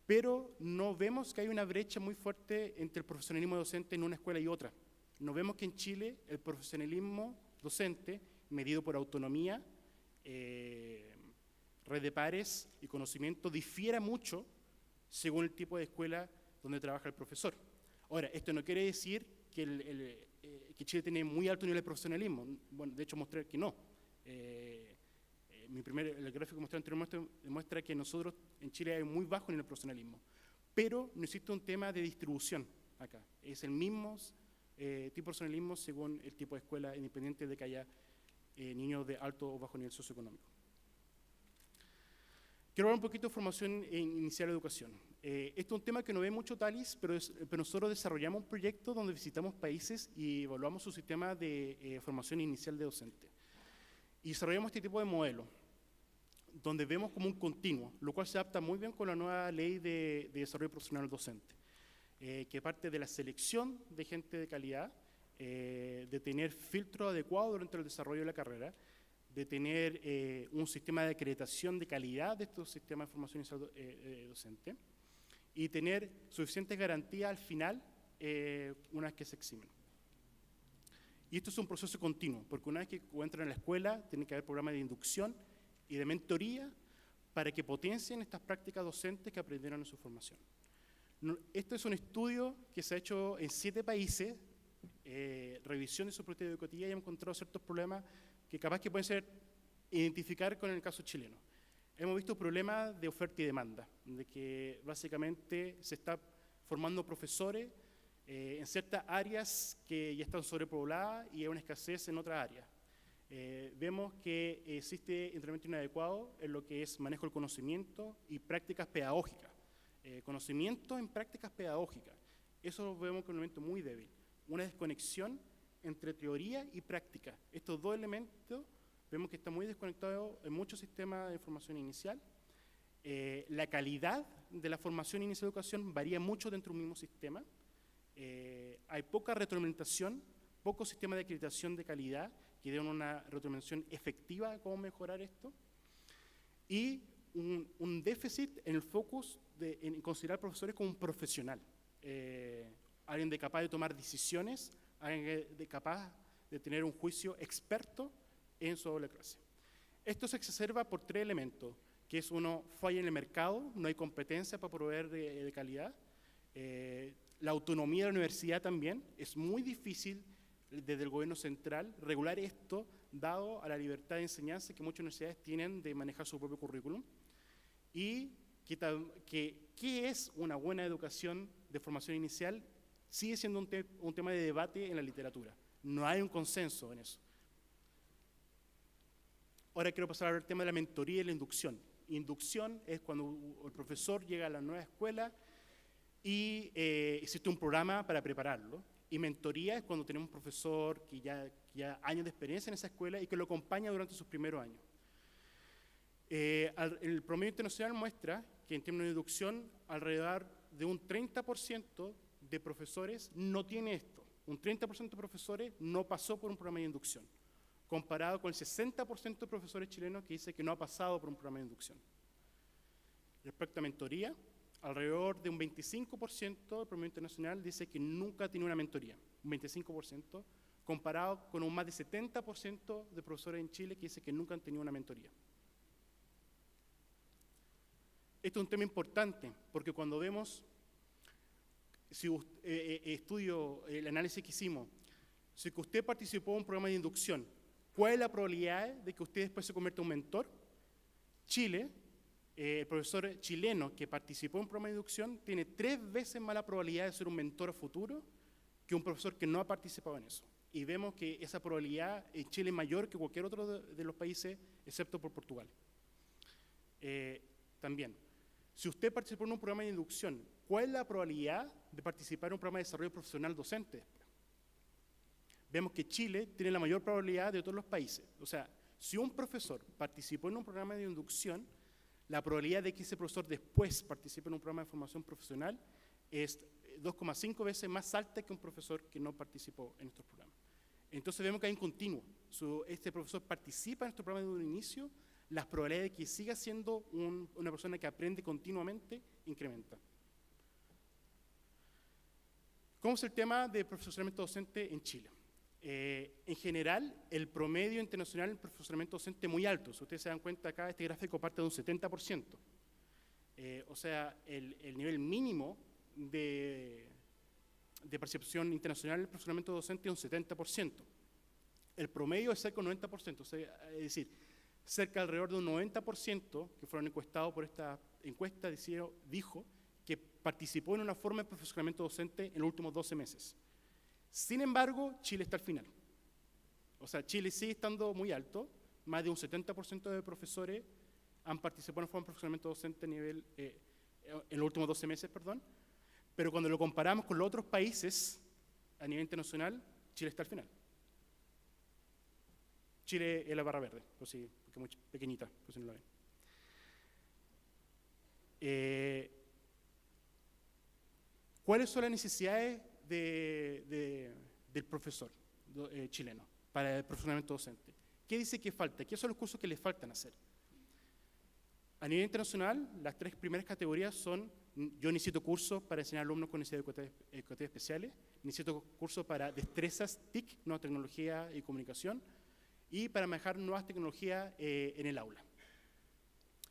Pero no vemos que hay una brecha muy fuerte entre el profesionalismo docente en una escuela y otra. No vemos que en Chile el profesionalismo docente, medido por autonomía, red de pares y conocimiento, difiera mucho según el tipo de escuela donde trabaja el profesor. Ahora, esto no quiere decir que Chile tiene muy alto nivel de profesionalismo. Bueno, de hecho, mostré que no. El gráfico que mostré anteriormente demuestra que nosotros en Chile hay muy bajo nivel de profesionalismo, pero no existe un tema de distribución acá. Es el mismo tipo de profesionalismo según el tipo de escuela, independiente de que haya niños de alto o bajo nivel socioeconómico. Quiero hablar un poquito de formación inicial de educación. Este es un tema que no ve mucho TALIS, pero nosotros desarrollamos un proyecto donde visitamos países y evaluamos su sistema de formación inicial de docente. Y desarrollamos este tipo de modelo, donde vemos como un continuo, lo cual se adapta muy bien con la nueva ley de desarrollo profesional docente, que parte de la selección de gente de calidad, de tener filtro adecuado durante el desarrollo de la carrera, de tener un sistema de acreditación de calidad de estos sistemas de formación inicial docente y tener suficientes garantías al final una vez que se eximen. Y esto es un proceso continuo, porque una vez que entran en la escuela tiene que haber programas de inducción y de mentoría para que potencien estas prácticas docentes que aprendieron en su formación. Este es un estudio que se ha hecho en 7 países, revisión de su política educativa, y hemos encontrado ciertos problemas que capaz que pueden ser identificar con el caso chileno. Hemos visto problemas de oferta y demanda, de que básicamente se está formando profesores en ciertas áreas que ya están sobrepobladas y hay una escasez en otras áreas. Vemos que existe entrenamiento inadecuado en lo que es manejo del conocimiento y prácticas pedagógicas. Conocimiento en prácticas pedagógicas. Eso lo vemos como un elemento muy débil. Una desconexión entre teoría y práctica. Estos dos elementos vemos que están muy desconectados en muchos sistemas de formación inicial. La calidad de la formación inicial de educación varía mucho dentro de un mismo sistema. Hay poca retroalimentación, poco sistema de acreditación de calidad que den una retroalimentación efectiva de cómo mejorar esto. Y un déficit en el focus en considerar profesores como un profesional. Alguien de capaz de tomar decisiones, alguien de capaz de tener un juicio experto en su doble clase. Esto se exacerba por 3 elementos, que es uno, falla en el mercado, no hay competencia para proveer de calidad. La autonomía de la universidad también, es muy difícil desde el gobierno central regular esto, dado a la libertad de enseñanza que muchas universidades tienen de manejar su propio currículum. Y ¿qué es una buena educación de formación inicial? Sigue siendo un tema de debate en la literatura. No hay un consenso en eso. Ahora quiero pasar al tema de la mentoría y la inducción. Inducción es cuando el profesor llega a la nueva escuela y existe un programa para prepararlo. Y mentoría es cuando tenemos un profesor que ya años de experiencia en esa escuela y que lo acompaña durante sus primeros años. El promedio internacional muestra que en términos de inducción, alrededor de un 30% de profesores no tiene esto. Un 30% de profesores no pasó por un programa de inducción, comparado con el 60% de profesores chilenos que dice que no ha pasado por un programa de inducción. Respecto a mentoría, alrededor de un 25% del promedio internacional dice que nunca ha tenido una mentoría, un 25%, comparado con un más de 70% de profesores en Chile que dice que nunca han tenido una mentoría. Esto es un tema importante, porque cuando vemos, si estudio el análisis que hicimos, si que usted participó en un programa de inducción, ¿cuál es la probabilidad de que usted después se convierta en un mentor? Chile, el profesor chileno que participó en un programa de inducción tiene 3 veces más la probabilidad de ser un mentor a futuro que un profesor que no ha participado en eso. Y vemos que esa probabilidad en Chile es mayor que cualquier otro de los países, excepto por Portugal. También, si usted participó en un programa de inducción, ¿cuál es la probabilidad de participar en un programa de desarrollo profesional docente? Vemos que Chile tiene la mayor probabilidad de todos los países. O sea, si un profesor participó en un programa de inducción, la probabilidad de que ese profesor después participe en un programa de formación profesional es 2,5 veces más alta que un profesor que no participó en estos programas. Entonces vemos que hay un continuo. Este profesor participa en estos programas de un inicio, las probabilidades de que siga siendo una persona que aprende continuamente incrementa. ¿Cómo es el tema de profesoramiento docente en Chile? En general, el promedio internacional del profesoramiento docente es muy alto. Si ustedes se dan cuenta acá, este gráfico parte de un 70%. O sea, el nivel mínimo de percepción internacional del profesoramiento docente es un 70%. El promedio es cerca del 90%, o sea, es decir, cerca alrededor de un 90% que fueron encuestados por esta encuesta dijo que participó en una forma de profesoramiento docente en los últimos 12 meses. Sin embargo, Chile está al final. O sea, Chile sigue estando muy alto, más de un 70% de profesores han participado en el Foro de Perfeccionamiento Docente a nivel, en los últimos 12 meses, perdón, pero cuando lo comparamos con los otros países a nivel internacional, Chile está al final. Chile es la barra verde, por si, porque es muy pequeñita, por si no la ven. ¿Cuáles son las necesidades del profesor chileno para el perfeccionamiento docente? ¿Qué dice que falta? ¿Qué son los cursos que le faltan hacer? A nivel internacional, las 3 primeras categorías son: yo necesito cursos para enseñar a alumnos con necesidades educativas especiales, necesito cursos para destrezas TIC, nueva tecnología y comunicación, y para manejar nuevas tecnologías en el aula.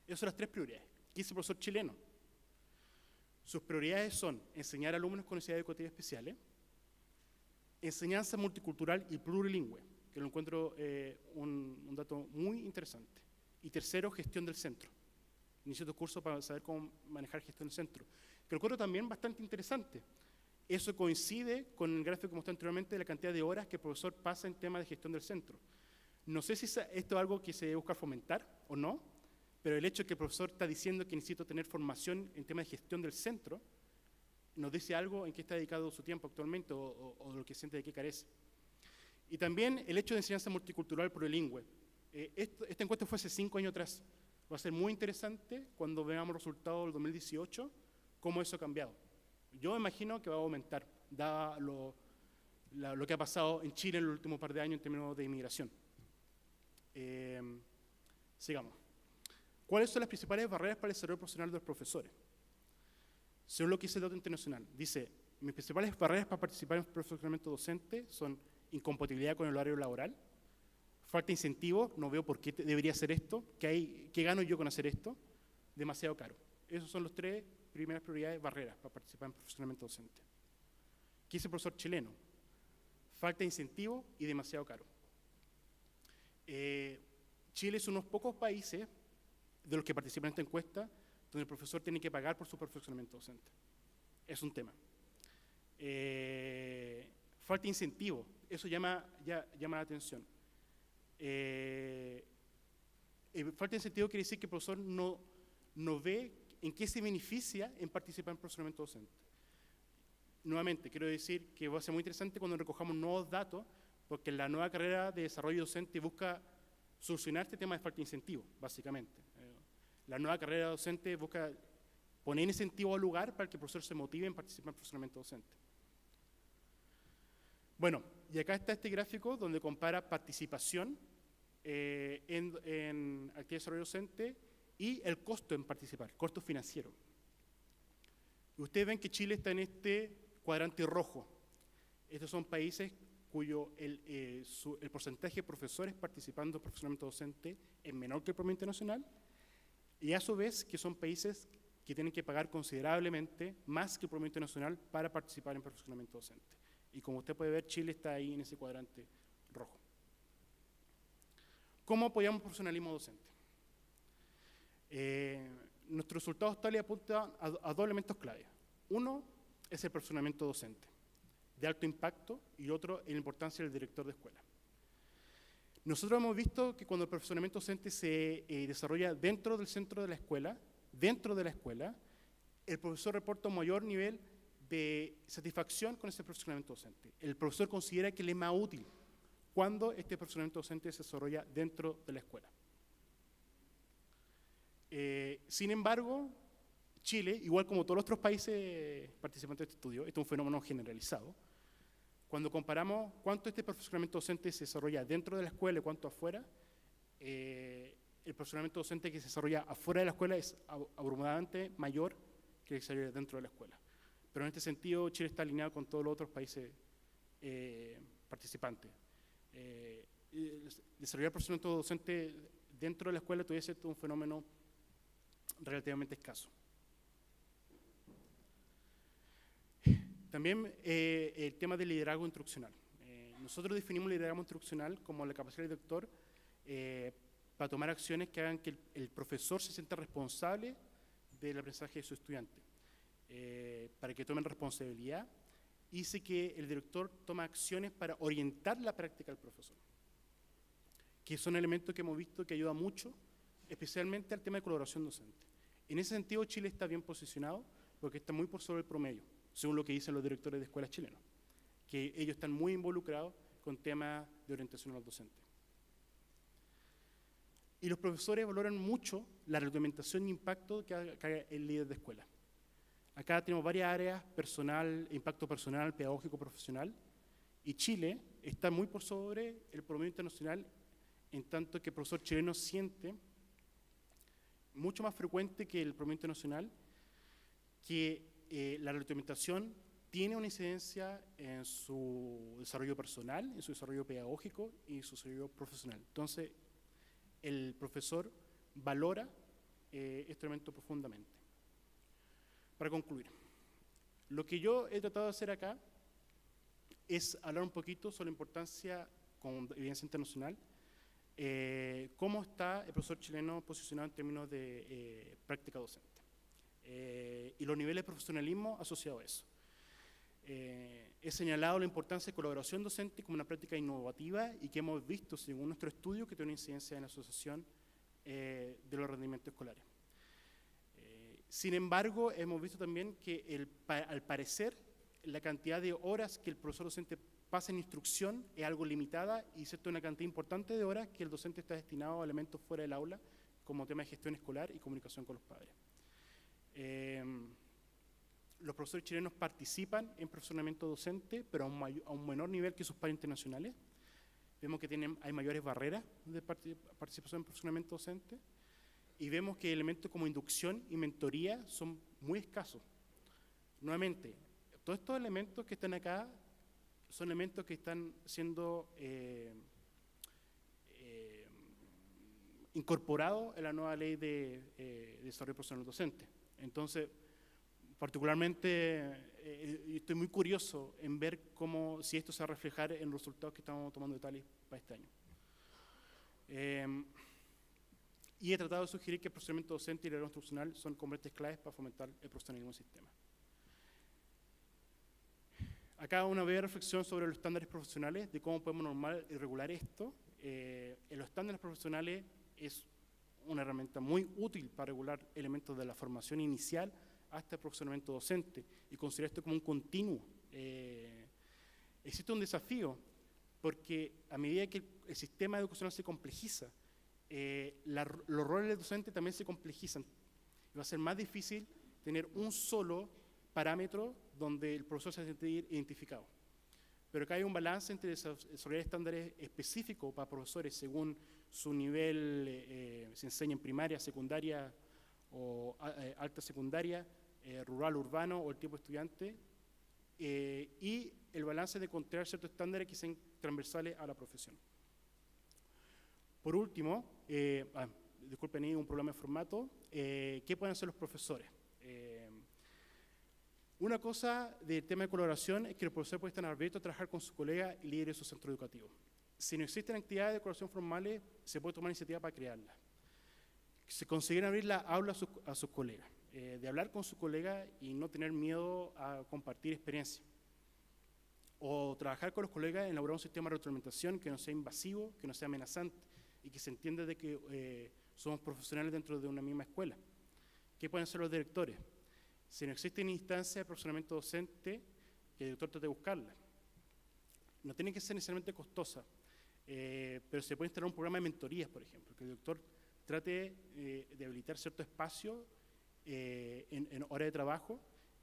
Esas son las 3 prioridades. ¿Qué dice el profesor chileno? Sus prioridades son enseñar a alumnos con necesidades educativas especiales, enseñanza multicultural y plurilingüe, que lo encuentro un dato muy interesante. Y tercero, gestión del centro. Necesito cursos para saber cómo manejar gestión del centro, que lo encuentro también bastante interesante. Eso coincide con el gráfico que mostré anteriormente de la cantidad de horas que el profesor pasa en temas de gestión del centro. No sé si esto es algo que se busca fomentar o no, pero el hecho de que el profesor está diciendo que necesito tener formación en temas de gestión del centro, nos dice algo en qué está dedicado su tiempo actualmente o de lo que siente de qué carece. Y también el hecho de enseñanza multicultural plurilingüe. Esta encuesta fue hace 5 años atrás. Va a ser muy interesante cuando veamos los resultados del 2018, cómo eso ha cambiado. Yo me imagino que va a aumentar, dado lo que ha pasado en Chile en los últimos par de años en términos de inmigración. Sigamos. ¿Cuáles son las principales barreras para el desarrollo profesional de los profesores? Según lo que dice el dato internacional, dice: mis principales barreras para participar en el perfeccionamiento docente son incompatibilidad con el horario laboral, falta de incentivo, no veo por qué debería hacer esto, ¿qué gano yo con hacer esto? Demasiado caro. Esos son los 3 primeras prioridades, barreras para participar en el perfeccionamiento docente. ¿Qué dice el profesor chileno? Falta de incentivo y demasiado caro. Chile es uno de los pocos países de los que participan en esta encuesta donde el profesor tiene que pagar por su perfeccionamiento docente. Es un tema. Falta de incentivo, eso llama la atención. Falta de incentivo quiere decir que el profesor no ve en qué se beneficia en participar en el perfeccionamiento docente. Nuevamente, quiero decir que va a ser muy interesante cuando recojamos nuevos datos, porque la nueva carrera de desarrollo docente busca solucionar este tema de falta de incentivo, básicamente. La nueva carrera docente busca poner incentivo al lugar para que el profesor se motive en participar en el perfeccionamiento docente. Bueno, y acá está este gráfico donde compara participación en actividad de desarrollo docente y el costo en participar, costo financiero. Y ustedes ven que Chile está en este cuadrante rojo. Estos son países cuyo el porcentaje de profesores participando en perfeccionamiento docente es menor que el promedio internacional, y a su vez que son países que tienen que pagar considerablemente más que el promedio internacional para participar en perfeccionamiento docente. Y como usted puede ver, Chile está ahí en ese cuadrante rojo. ¿Cómo apoyamos el profesionalismo docente? Nuestros resultados tales apuntan a 2 elementos clave. Uno es el perfeccionamiento docente, de alto impacto, y otro es la importancia del director de escuela. Nosotros hemos visto que cuando el perfeccionamiento docente se desarrolla dentro del centro de la escuela, el profesor reporta un mayor nivel de satisfacción con ese perfeccionamiento docente. El profesor considera que le es más útil cuando este perfeccionamiento docente se desarrolla dentro de la escuela. Sin embargo, Chile, igual como todos los otros países participantes de este estudio, este es un fenómeno generalizado. Cuando comparamos cuánto este perfeccionamiento docente se desarrolla dentro de la escuela y cuánto afuera, el perfeccionamiento docente que se desarrolla afuera de la escuela es abrumadoramente mayor que el que se desarrolla dentro de la escuela. Pero en este sentido, Chile está alineado con todos los otros países participantes. Desarrollar perfeccionamiento docente dentro de la escuela todavía es un fenómeno relativamente escaso. También el tema del liderazgo instruccional. Nosotros definimos el liderazgo instruccional como la capacidad del director para tomar acciones que hagan que el profesor se sienta responsable del aprendizaje de su estudiante, para que tomen responsabilidad, y sé que el director toma acciones para orientar la práctica del profesor, que son elementos que hemos visto que ayuda mucho especialmente al tema de colaboración docente. En ese sentido, Chile está bien posicionado porque está muy por sobre el promedio, según lo que dicen los directores de escuelas chilenos, que ellos están muy involucrados con temas de orientación a los docentes. Y los profesores valoran mucho la retroalimentación y impacto que haga el líder de escuela. Acá tenemos varias áreas: personal, impacto personal, pedagógico, profesional, y Chile está muy por sobre el promedio internacional, en tanto que el profesor chileno siente, mucho más frecuente que el promedio internacional, que la retroalimentación tiene una incidencia en su desarrollo personal, en su desarrollo pedagógico y en su desarrollo profesional. Entonces, el profesor valora este elemento profundamente. Para concluir, lo que yo he tratado de hacer acá es hablar un poquito sobre la importancia, con evidencia internacional, cómo está el profesor chileno posicionado en términos de práctica docente y los niveles de profesionalismo asociados a eso. He señalado la importancia de colaboración docente como una práctica innovativa y que hemos visto, según nuestro estudio, que tiene una incidencia en la asociación de los rendimientos escolares. Sin embargo, hemos visto también que al parecer la cantidad de horas que el profesor docente pasa en instrucción es algo limitada, y existe una cantidad importante de horas que el docente está destinado a elementos fuera del aula, como tema de gestión escolar y comunicación con los padres. Los profesores chilenos participan en profesionamiento docente, pero a un menor nivel que sus pares internacionales. Vemos que hay mayores barreras de participación en profesionamiento docente, y vemos que elementos como inducción y mentoría son muy escasos. Nuevamente, todos estos elementos que están acá son elementos que están siendo incorporados en la nueva ley de desarrollo profesional docente. Entonces, particularmente, estoy muy curioso en ver si esto se va a reflejar en los resultados que estamos tomando de TALIS para este año. Y he tratado de sugerir que el procedimiento docente y la evaluación instruccional son componentes claves para fomentar el profesionalismo del sistema. Acá una breve reflexión sobre los estándares profesionales, de cómo podemos normar y regular esto. En los estándares profesionales es una herramienta muy útil para regular elementos de la formación inicial hasta el profesionamiento docente, y considerar esto como un continuo. Existe un desafío, porque a medida que el sistema educacional se complejiza, los roles del docente también se complejizan. Va a ser más difícil tener un solo parámetro donde el profesor se siente identificado. Pero acá hay un balance entre desarrollar estándares específicos para profesores según su nivel, se enseña en primaria, secundaria o alta secundaria, rural, urbano o el tipo de estudiante, y el balance de encontrar ciertos estándares que sean transversales a la profesión. Por último, disculpen, hay un problema de formato. ¿Qué pueden hacer los profesores? Una cosa del tema de colaboración es que el profesor puede estar abierto a trabajar con su colega y líder de su centro educativo. Si no existen actividades de colaboración formales, se puede tomar iniciativa para crearlas. Se consiguen abrir la aula a sus colegas, de hablar con su colega y no tener miedo a compartir experiencias. O trabajar con los colegas en elaborar un sistema de retroalimentación que no sea invasivo, que no sea amenazante, y que se entienda de que somos profesionales dentro de una misma escuela. ¿Qué pueden hacer los directores? Si no existe una instancia de profesionamiento docente, que el director trate de buscarla. No tiene que ser necesariamente costosa, pero se puede instalar un programa de mentorías, por ejemplo, que el director trate de habilitar cierto espacio en hora de trabajo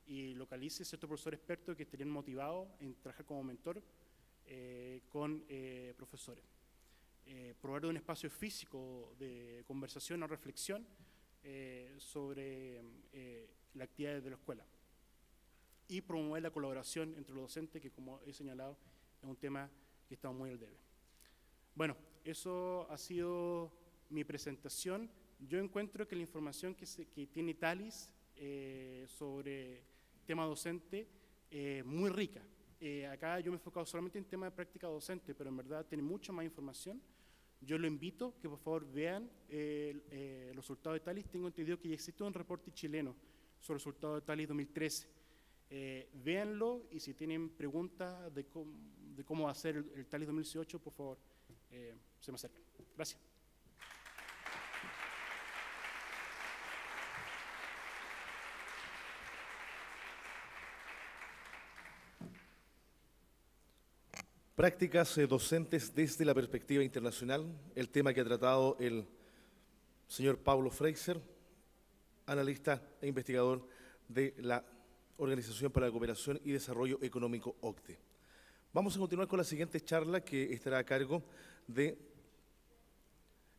y localice ciertos profesores expertos que estarían motivados en trabajar como mentor con profesores. Proveer un espacio físico de conversación o reflexión sobre las actividades de la escuela, y promover la colaboración entre los docentes, que, como he señalado, es un tema que está muy al debe. Bueno, eso ha sido mi presentación. Yo encuentro que la información que tiene TALIS sobre tema docente es muy rica. Acá yo me he enfocado solamente en tema de práctica docente, pero en verdad tiene mucha más información. Yo lo invito que por favor vean los resultados de TALIS. Tengo entendido que ya existe un reporte chileno sobre el resultado de TALIS 2013. Véanlo, y si tienen preguntas de cómo va a ser el TALIS 2018, por favor, se me acercan. Gracias. prácticas docentes desde la perspectiva internacional, el tema que ha tratado el señor Paulo Fraser, analista e investigador de la Organización para la Cooperación y Desarrollo Económico OCDE. Vamos a continuar con la siguiente charla, que estará a cargo de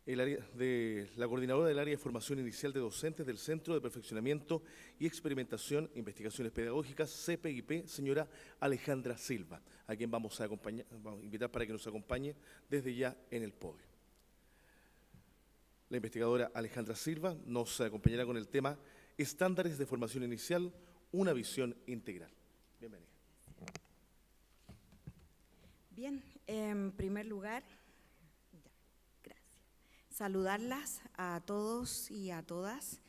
la coordinadora del área de formación inicial de docentes del Centro de Perfeccionamiento y Experimentación e Investigaciones Pedagógicas, CPIP, señora Alejandra Silva, a quien vamos a invitar para que nos acompañe desde ya en el podio. La investigadora Alejandra Silva nos acompañará con el tema Estándares de Formación Inicial, una visión integral. Bienvenida. Bien, en primer lugar, saludarlas a todos y a todas.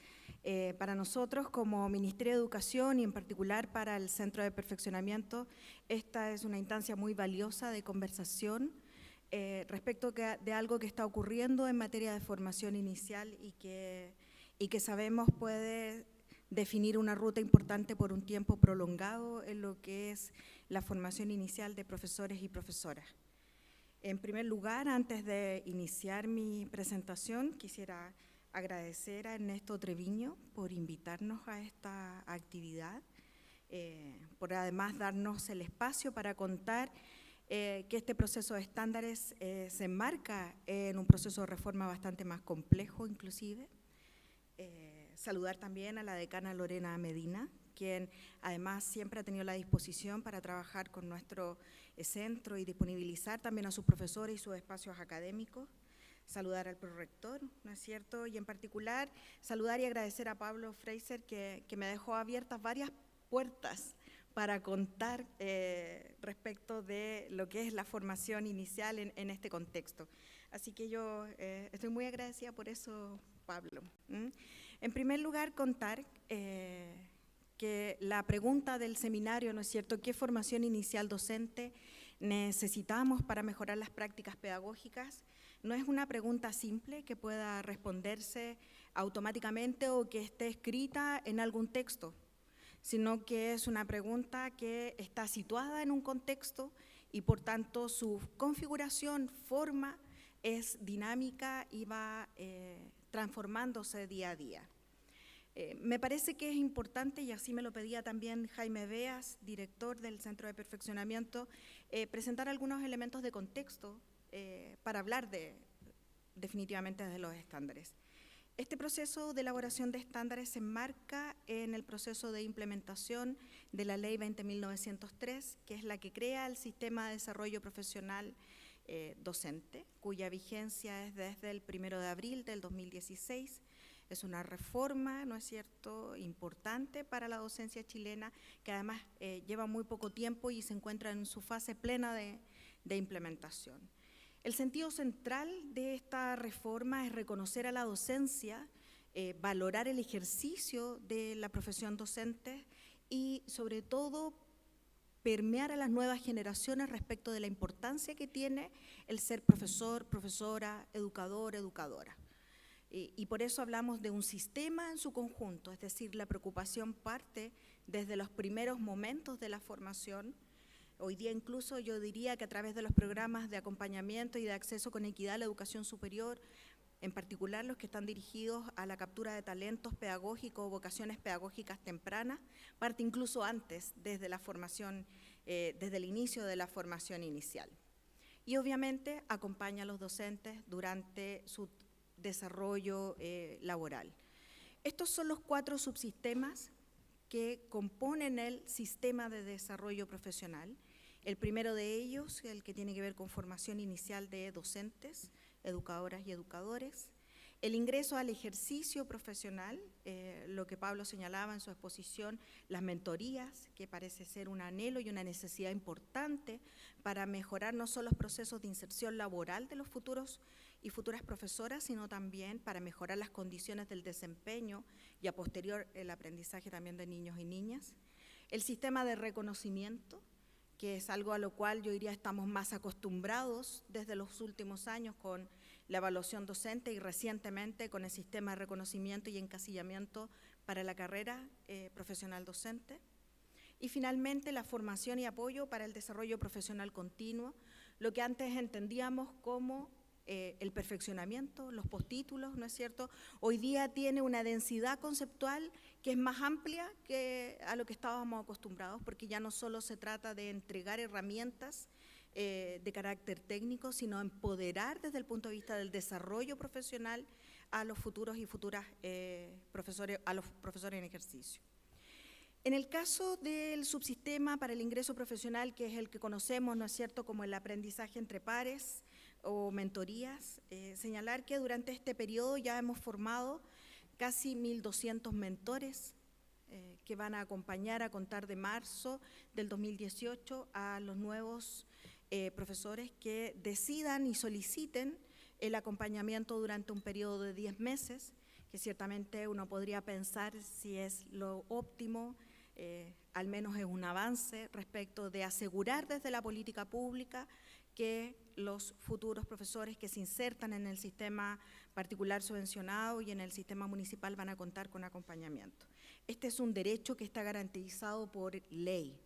Para nosotros, como Ministerio de Educación y en particular para el Centro de Perfeccionamiento, esta es una instancia muy valiosa de conversación respecto de algo que está ocurriendo en materia de formación inicial y que sabemos puede definir una ruta importante por un tiempo prolongado en lo que es la formación inicial de profesores y profesoras. En primer lugar, antes de iniciar mi presentación, quisiera agradecer a Ernesto Treviño por invitarnos a esta actividad, por además darnos el espacio para contar que este proceso de estándares se enmarca en un proceso de reforma bastante más complejo inclusive. Saludar también a la decana Lorena Medina, quien además siempre ha tenido la disposición para trabajar con nuestro centro y disponibilizar también a sus profesores y sus espacios académicos. Saludar al prorector, ¿no es cierto? Y en particular, saludar y agradecer a Pablo Fraser, que me dejó abiertas varias puertas para contar respecto de lo que es la formación inicial en este contexto. Así que yo estoy muy agradecida por eso, Pablo. En primer lugar, contar que la pregunta del seminario, ¿no es cierto?, ¿qué formación inicial docente necesitamos para mejorar las prácticas pedagógicas? No es una pregunta simple que pueda responderse automáticamente o que esté escrita en algún texto, sino que es una pregunta que está situada en un contexto y por tanto su configuración, forma, es dinámica y va transformándose día a día. Me parece que es importante, y así me lo pedía también Jaime Beas, director del Centro de Perfeccionamiento, presentar algunos elementos de contexto para hablar definitivamente de los estándares. Este proceso de elaboración de estándares se enmarca en el proceso de implementación de la Ley 20.903, que es la que crea el Sistema de Desarrollo Profesional Docente, cuya vigencia es desde el 1 de abril del 2016. Es una reforma, ¿no es cierto?, importante para la docencia chilena, que además lleva muy poco tiempo y se encuentra en su fase plena de implementación. El sentido central de esta reforma es reconocer a la docencia, valorar el ejercicio de la profesión docente y, sobre todo, permear a las nuevas generaciones respecto de la importancia que tiene el ser profesor, profesora, educador, educadora. Y por eso hablamos de un sistema en su conjunto, es decir, la preocupación parte desde los primeros momentos de la formación. Hoy día incluso yo diría que a través de los programas de acompañamiento y de acceso con equidad a la educación superior, en particular los que están dirigidos a la captura de talentos pedagógicos o vocaciones pedagógicas tempranas, parte incluso antes, desde la formación, desde el inicio de la formación inicial. Y obviamente acompaña a los docentes durante su desarrollo laboral. Estos son los 4 subsistemas que componen el sistema de desarrollo profesional. El primero de ellos, el que tiene que ver con formación inicial de docentes, educadoras y educadores. El ingreso al ejercicio profesional, lo que Pablo señalaba en su exposición, las mentorías, que parece ser un anhelo y una necesidad importante para mejorar no solo los procesos de inserción laboral de los futuros y futuras profesoras, sino también para mejorar las condiciones del desempeño y a posterior el aprendizaje también de niños y niñas. El sistema de reconocimiento, que es algo a lo cual yo diría estamos más acostumbrados desde los últimos años con la evaluación docente y recientemente con el sistema de reconocimiento y encasillamiento para la carrera profesional docente. Y finalmente la formación y apoyo para el desarrollo profesional continuo, lo que antes entendíamos como el perfeccionamiento, los postítulos, ¿no es cierto? Hoy día tiene una densidad conceptual que es más amplia que a lo que estábamos acostumbrados, porque ya no solo se trata de entregar herramientas de carácter técnico, sino empoderar desde el punto de vista del desarrollo profesional a los futuros y futuras profesores, a los profesores en ejercicio. En el caso del subsistema para el ingreso profesional, que es el que conocemos, ¿no es cierto?, como el aprendizaje entre pares o mentorías, señalar que durante este periodo ya hemos formado casi 1.200 mentores que van a acompañar a contar de marzo del 2018 a los nuevos profesores que decidan y soliciten el acompañamiento durante un periodo de 10 meses, que ciertamente uno podría pensar si es lo óptimo, al menos es un avance respecto de asegurar desde la política pública que los futuros profesores que se insertan en el sistema particular subvencionado y en el sistema municipal van a contar con acompañamiento. Este es un derecho que está garantizado por ley.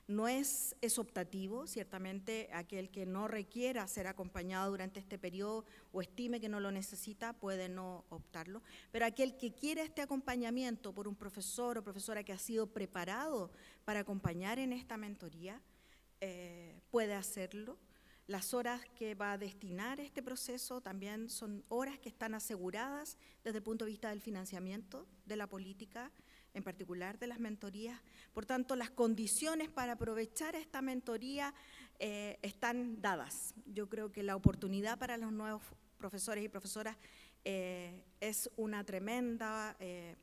No es optativo, ciertamente aquel que no requiera ser acompañado durante este periodo o estime que no lo necesita puede no optarlo, pero aquel que quiera este acompañamiento por un profesor o profesora que ha sido preparado para acompañar en esta mentoría, puede hacerlo. Las horas que va a destinar este proceso también son horas que están aseguradas desde el punto de vista del financiamiento de la política, en particular de las mentorías. Por tanto, las condiciones para aprovechar esta mentoría están dadas. Yo creo que la oportunidad para los nuevos profesores y profesoras es una tremenda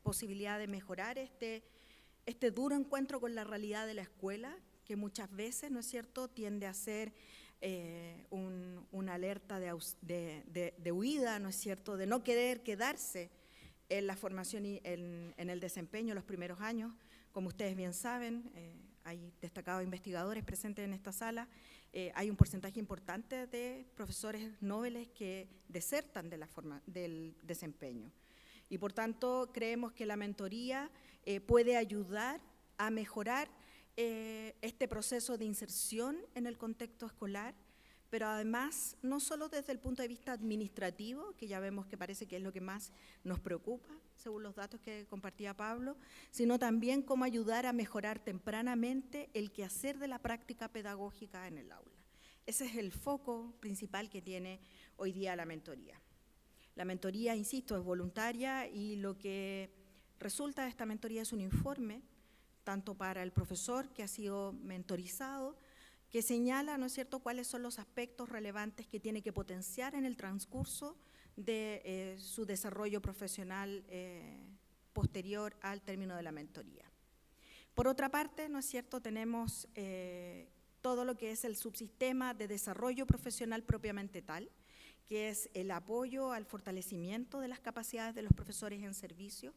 posibilidad de mejorar este duro encuentro con la realidad de la escuela, que muchas veces, ¿no es cierto?, tiende a ser una alerta de huida, ¿no es cierto?, de no querer quedarse en la formación y en el desempeño los primeros años. Como ustedes bien saben, hay destacados investigadores presentes en esta sala, hay un porcentaje importante de profesores nobles que desertan del desempeño. Y por tanto, creemos que la mentoría puede ayudar a mejorar este proceso de inserción en el contexto escolar, pero además, no solo desde el punto de vista administrativo, que ya vemos que parece que es lo que más nos preocupa, según los datos que compartía Pablo, sino también cómo ayudar a mejorar tempranamente el quehacer de la práctica pedagógica en el aula. Ese es el foco principal que tiene hoy día la mentoría. La mentoría, insisto, es voluntaria y lo que resulta de esta mentoría es un informe, tanto para el profesor que ha sido mentorizado, que señala, ¿no es cierto?, cuáles son los aspectos relevantes que tiene que potenciar en el transcurso de su desarrollo profesional posterior al término de la mentoría. Por otra parte, ¿no es cierto?, tenemos todo lo que es el subsistema de desarrollo profesional propiamente tal, que es el apoyo al fortalecimiento de las capacidades de los profesores en servicio.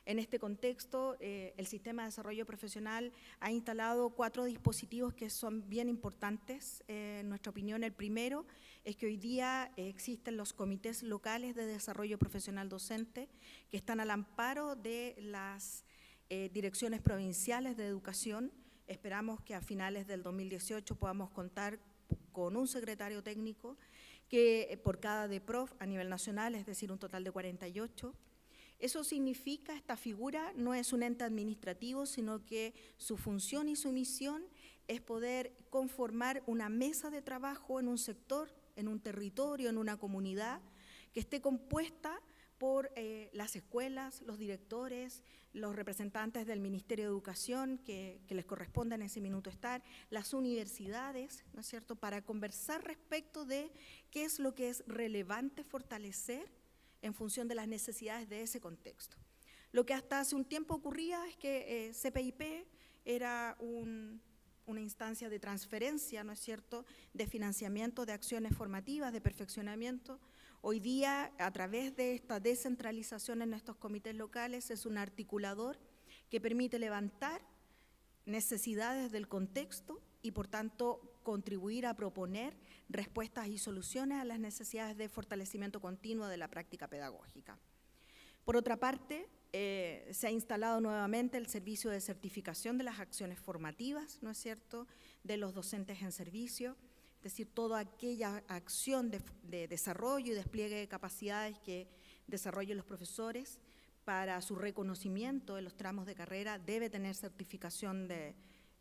En este contexto, el Sistema de Desarrollo Profesional ha instalado 4 dispositivos que son bien importantes. En nuestra opinión, el primero es que hoy día existen los comités locales de desarrollo profesional docente que están al amparo de las direcciones provinciales de educación. Esperamos que a finales del 2018 podamos contar con un secretario técnico que por cada DEPROF a nivel nacional, es decir, un total de 48. Eso significa, esta figura no es un ente administrativo, sino que su función y su misión es poder conformar una mesa de trabajo en un sector, en un territorio, en una comunidad, que esté compuesta por las escuelas, los directores, los representantes del Ministerio de Educación, que les corresponde en ese minuto estar, las universidades, ¿no es cierto?, para conversar respecto de qué es lo que es relevante fortalecer en función de las necesidades de ese contexto. Lo que hasta hace un tiempo ocurría es que CPIP era una instancia de transferencia, ¿no es cierto?, de financiamiento de acciones formativas, de perfeccionamiento. Hoy día, a través de esta descentralización en estos comités locales, es un articulador que permite levantar necesidades del contexto y, por tanto, contribuir a proponer respuestas y soluciones a las necesidades de fortalecimiento continuo de la práctica pedagógica. Por otra parte, se ha instalado nuevamente el servicio de certificación de las acciones formativas, ¿no es cierto?, de los docentes en servicio. es decir, toda aquella acción de desarrollo y despliegue de capacidades que desarrollen los profesores para su reconocimiento en los tramos de carrera debe tener certificación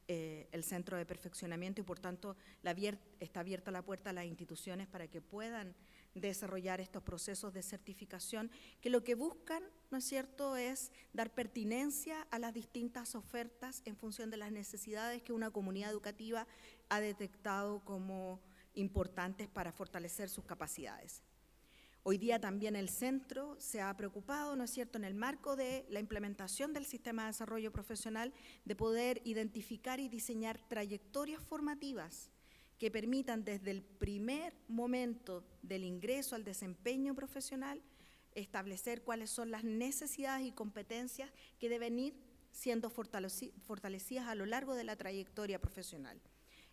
el centro de perfeccionamiento y por tanto está abierta la puerta a las instituciones para que puedan desarrollar estos procesos de certificación que lo que buscan, ¿no es cierto?, es dar pertinencia a las distintas ofertas en función de las necesidades que una comunidad educativa ha detectado como importantes para fortalecer sus capacidades. Hoy día también el centro se ha preocupado, ¿no es cierto?, en el marco de la implementación del sistema de desarrollo profesional, de poder identificar y diseñar trayectorias formativas que permitan desde el primer momento del ingreso al desempeño profesional establecer cuáles son las necesidades y competencias que deben ir siendo fortalecidas a lo largo de la trayectoria profesional.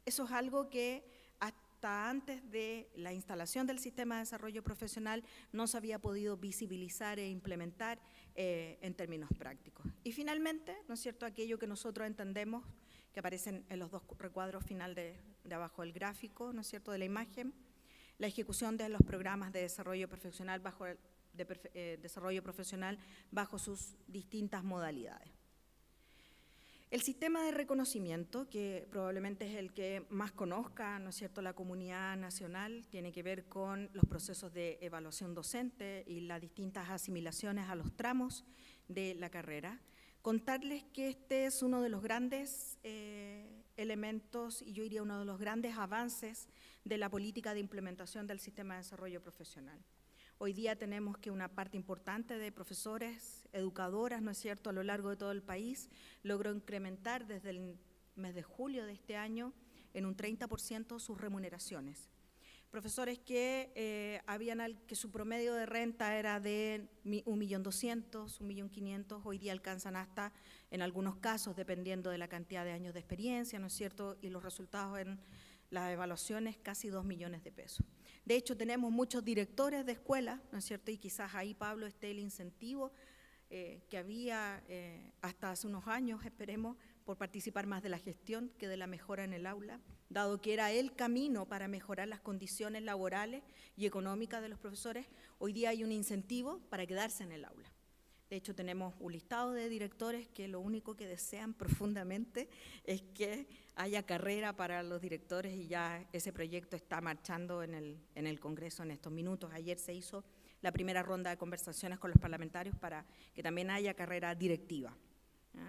Eso es algo que hasta antes de la instalación del sistema de desarrollo profesional no se había podido visibilizar e implementar en términos prácticos. Y finalmente, ¿no es cierto?, aquello que nosotros entendemos que aparecen en los dos recuadros final de abajo del gráfico, ¿no es cierto?, de la imagen, la ejecución de los programas de desarrollo profesional bajo sus distintas modalidades. El sistema de reconocimiento, que probablemente es el que más conozca, ¿no es cierto?, la comunidad nacional, tiene que ver con los procesos de evaluación docente y las distintas asimilaciones a los tramos de la carrera. Contarles que este es uno de los grandes elementos, y yo diría uno de los grandes avances de la política de implementación del sistema de desarrollo profesional. Hoy día tenemos que una parte importante de profesores, educadoras, ¿no es cierto?, a lo largo de todo el país, logró incrementar desde el mes de julio de este año en un 30% sus remuneraciones. Profesores que que su promedio de renta era de 1.200.000, 1.500.000, hoy día alcanzan hasta, en algunos casos, dependiendo de la cantidad de años de experiencia, ¿no es cierto?, y los resultados en las evaluaciones, casi 2 millones de pesos. De hecho, tenemos muchos directores de escuelas, ¿no es cierto?, y quizás ahí, Pablo, esté el incentivo que había hasta hace unos años, esperemos, por participar más de la gestión que de la mejora en el aula, dado que era el camino para mejorar las condiciones laborales y económicas de los profesores. Hoy día hay un incentivo para quedarse en el aula. De hecho, tenemos un listado de directores que lo único que desean profundamente es que haya carrera para los directores y ya ese proyecto está marchando en el Congreso en estos minutos. Ayer se hizo la primera ronda de conversaciones con los parlamentarios para que también haya carrera directiva,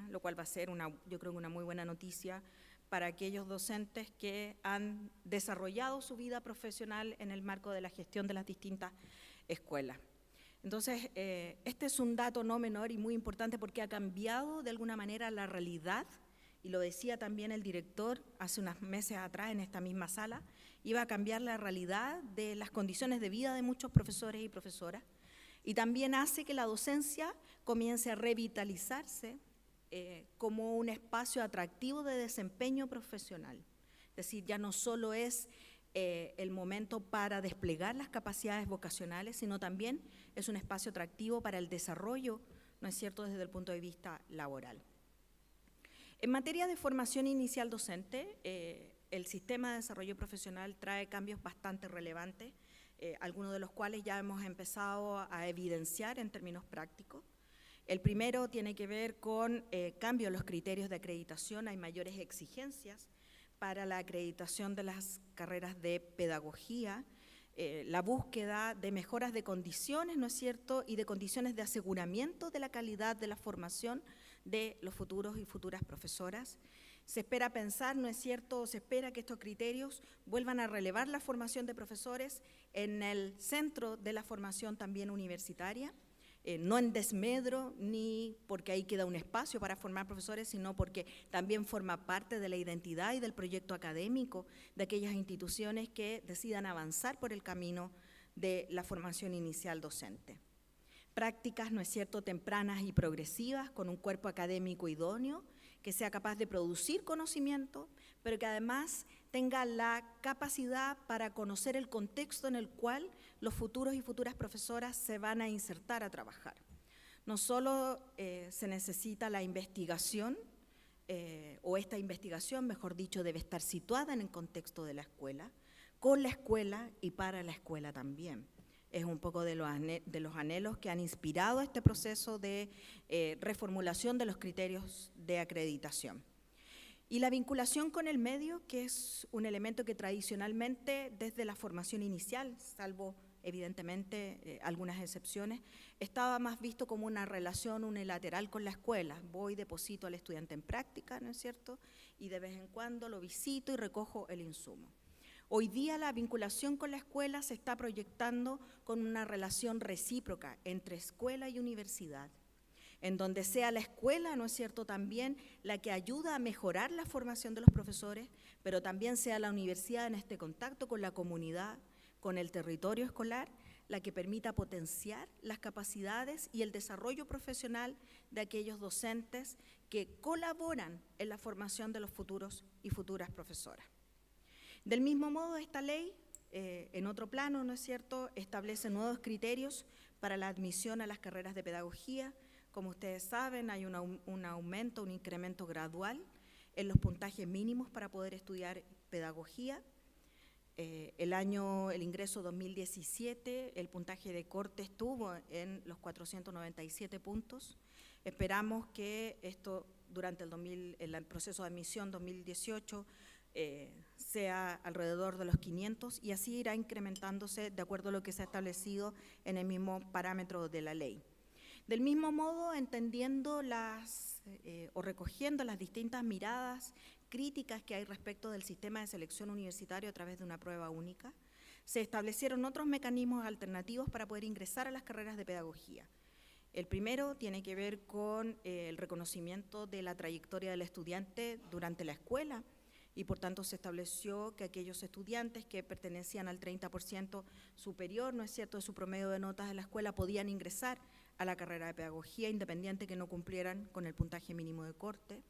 lo cual va a ser, yo creo, una muy buena noticia para aquellos docentes que han desarrollado su vida profesional en el marco de la gestión de las distintas escuelas. Entonces, este es un dato no menor y muy importante porque ha cambiado de alguna manera la realidad, y lo decía también el director hace unos meses atrás en esta misma sala, iba a cambiar la realidad de las condiciones de vida de muchos profesores y profesoras, y también hace que la docencia comience a revitalizarse como un espacio atractivo de desempeño profesional. Es decir, ya no solo es el momento para desplegar las capacidades vocacionales, sino también es un espacio atractivo para el desarrollo, ¿no es cierto?, desde el punto de vista laboral. En materia de formación inicial docente, el sistema de desarrollo profesional trae cambios bastante relevantes, algunos de los cuales ya hemos empezado a evidenciar en términos prácticos. El primero tiene que ver con cambios en los criterios de acreditación, hay mayores exigencias para la acreditación de las carreras de pedagogía, la búsqueda de mejoras de condiciones, ¿no es cierto?, y de condiciones de aseguramiento de la calidad de la formación de los futuros y futuras profesoras. Se espera pensar, ¿no es cierto?, se espera que estos criterios vuelvan a relevar la formación de profesores en el centro de la formación también universitaria, no en desmedro ni porque ahí queda un espacio para formar profesores, sino porque también forma parte de la identidad y del proyecto académico de aquellas instituciones que decidan avanzar por el camino de la formación inicial docente. Prácticas, ¿no es cierto?, tempranas y progresivas, con un cuerpo académico idóneo, que sea capaz de producir conocimiento, pero que además tenga la capacidad para conocer el contexto en el cual los futuros y futuras profesoras se van a insertar a trabajar. No solo se necesita la investigación, o esta investigación, mejor dicho, debe estar situada en el contexto de la escuela, con la escuela y para la escuela también. Es un poco de los anhelos que han inspirado este proceso de reformulación de los criterios de acreditación. Y la vinculación con el medio, que es un elemento que tradicionalmente desde la formación inicial, salvo evidentemente algunas excepciones, estaba más visto como una relación unilateral con la escuela. Voy, deposito al estudiante en práctica, ¿no es cierto? Y de vez en cuando lo visito y recojo el insumo. Hoy día la vinculación con la escuela se está proyectando con una relación recíproca entre escuela y universidad, en donde sea la escuela, ¿no es cierto?, también la que ayuda a mejorar la formación de los profesores, pero también sea la universidad en este contacto con la comunidad, con el territorio escolar, la que permita potenciar las capacidades y el desarrollo profesional de aquellos docentes que colaboran en la formación de los futuros y futuras profesoras. Del mismo modo, esta ley, en otro plano, ¿no es cierto?, establece nuevos criterios para la admisión a las carreras de pedagogía. Como ustedes saben, hay un aumento, un incremento gradual en los puntajes mínimos para poder estudiar pedagogía. El ingreso 2017, el puntaje de corte estuvo en los 497 puntos. Esperamos que esto durante el proceso de admisión 2018 sea alrededor de los 500 y así irá incrementándose de acuerdo a lo que se ha establecido en el mismo parámetro de la ley. Del mismo modo, entendiendo o recogiendo las distintas miradas críticas que hay respecto del sistema de selección universitario a través de una prueba única, se establecieron otros mecanismos alternativos para poder ingresar a las carreras de pedagogía. El primero tiene que ver con el reconocimiento de la trayectoria del estudiante durante la escuela y por tanto se estableció que aquellos estudiantes que pertenecían al 30% superior, ¿no es cierto?, de su promedio de notas de la escuela podían ingresar a la carrera de pedagogía independiente que no cumplieran con el puntaje mínimo de corte.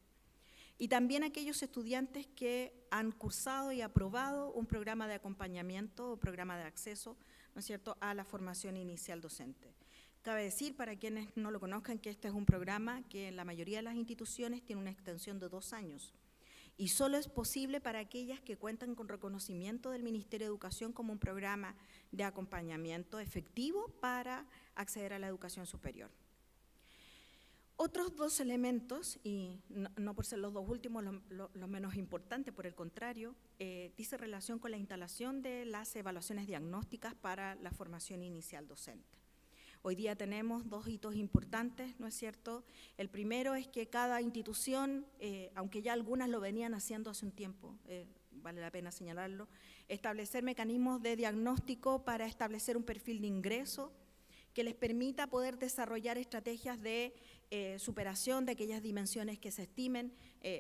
Y también aquellos estudiantes que han cursado y aprobado un programa de acompañamiento o programa de acceso, ¿no es cierto?, a la formación inicial docente. Cabe decir, para quienes no lo conozcan, que este es un programa que en la mayoría de las instituciones tiene una extensión de 2 años y solo es posible para aquellas que cuentan con reconocimiento del Ministerio de Educación como un programa de acompañamiento efectivo para acceder a la educación superior. Otros 2 elementos, y no por ser los 2 últimos los menos importantes, por el contrario, dice relación con la instalación de las evaluaciones diagnósticas para la formación inicial docente. Hoy día tenemos 2 hitos importantes, ¿no es cierto? El primero es que cada institución, aunque ya algunas lo venían haciendo hace un tiempo, vale la pena señalarlo, establecer mecanismos de diagnóstico para establecer un perfil de ingreso que les permita poder desarrollar estrategias de superación de aquellas dimensiones que se estimen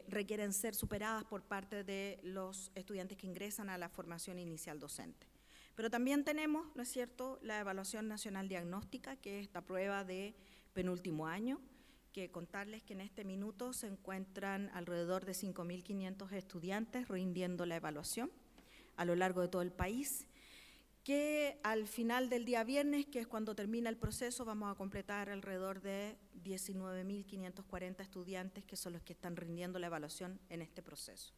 requieren ser superadas por parte de los estudiantes que ingresan a la formación inicial docente. Pero también tenemos, ¿no es cierto?, la Evaluación Nacional Diagnóstica, que es esta prueba de penúltimo año, que contarles que en este minuto se encuentran alrededor de 5.500 estudiantes rindiendo la evaluación a lo largo de todo el país, que al final del día viernes, que es cuando termina el proceso, vamos a completar alrededor de 19.540 estudiantes, que son los que están rindiendo la evaluación en este proceso.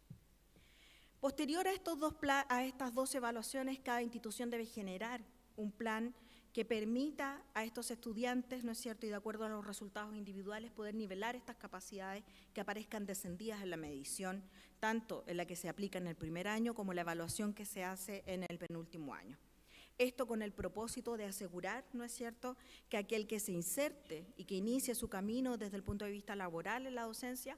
Posterior a estas 2 evaluaciones, cada institución debe generar un plan que permita a estos estudiantes, ¿no es cierto?, y de acuerdo a los resultados individuales, poder nivelar estas capacidades que aparezcan descendidas en la medición, tanto en la que se aplica en el primer año como la evaluación que se hace en el penúltimo año. Esto con el propósito de asegurar, ¿no es cierto?, que aquel que se inserte y que inicie su camino desde el punto de vista laboral en la docencia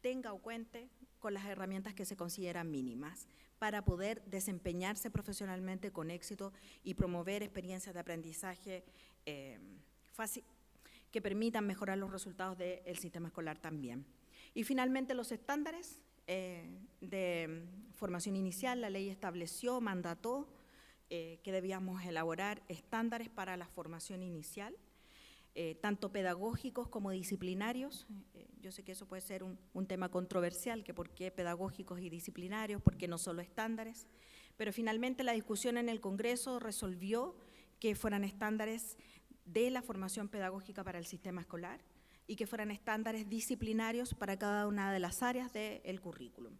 tenga o cuente con las herramientas que se consideran mínimas para poder desempeñarse profesionalmente con éxito y promover experiencias de aprendizaje que permitan mejorar los resultados del sistema escolar también. Y finalmente los estándares de formación inicial, la ley estableció, mandató que debíamos elaborar estándares para la formación inicial, tanto pedagógicos como disciplinarios. Yo sé que eso puede ser un tema controversial, que por qué pedagógicos y disciplinarios, por qué no solo estándares, pero finalmente la discusión en el Congreso resolvió que fueran estándares de la formación pedagógica para el sistema escolar y que fueran estándares disciplinarios para cada una de las áreas del currículum.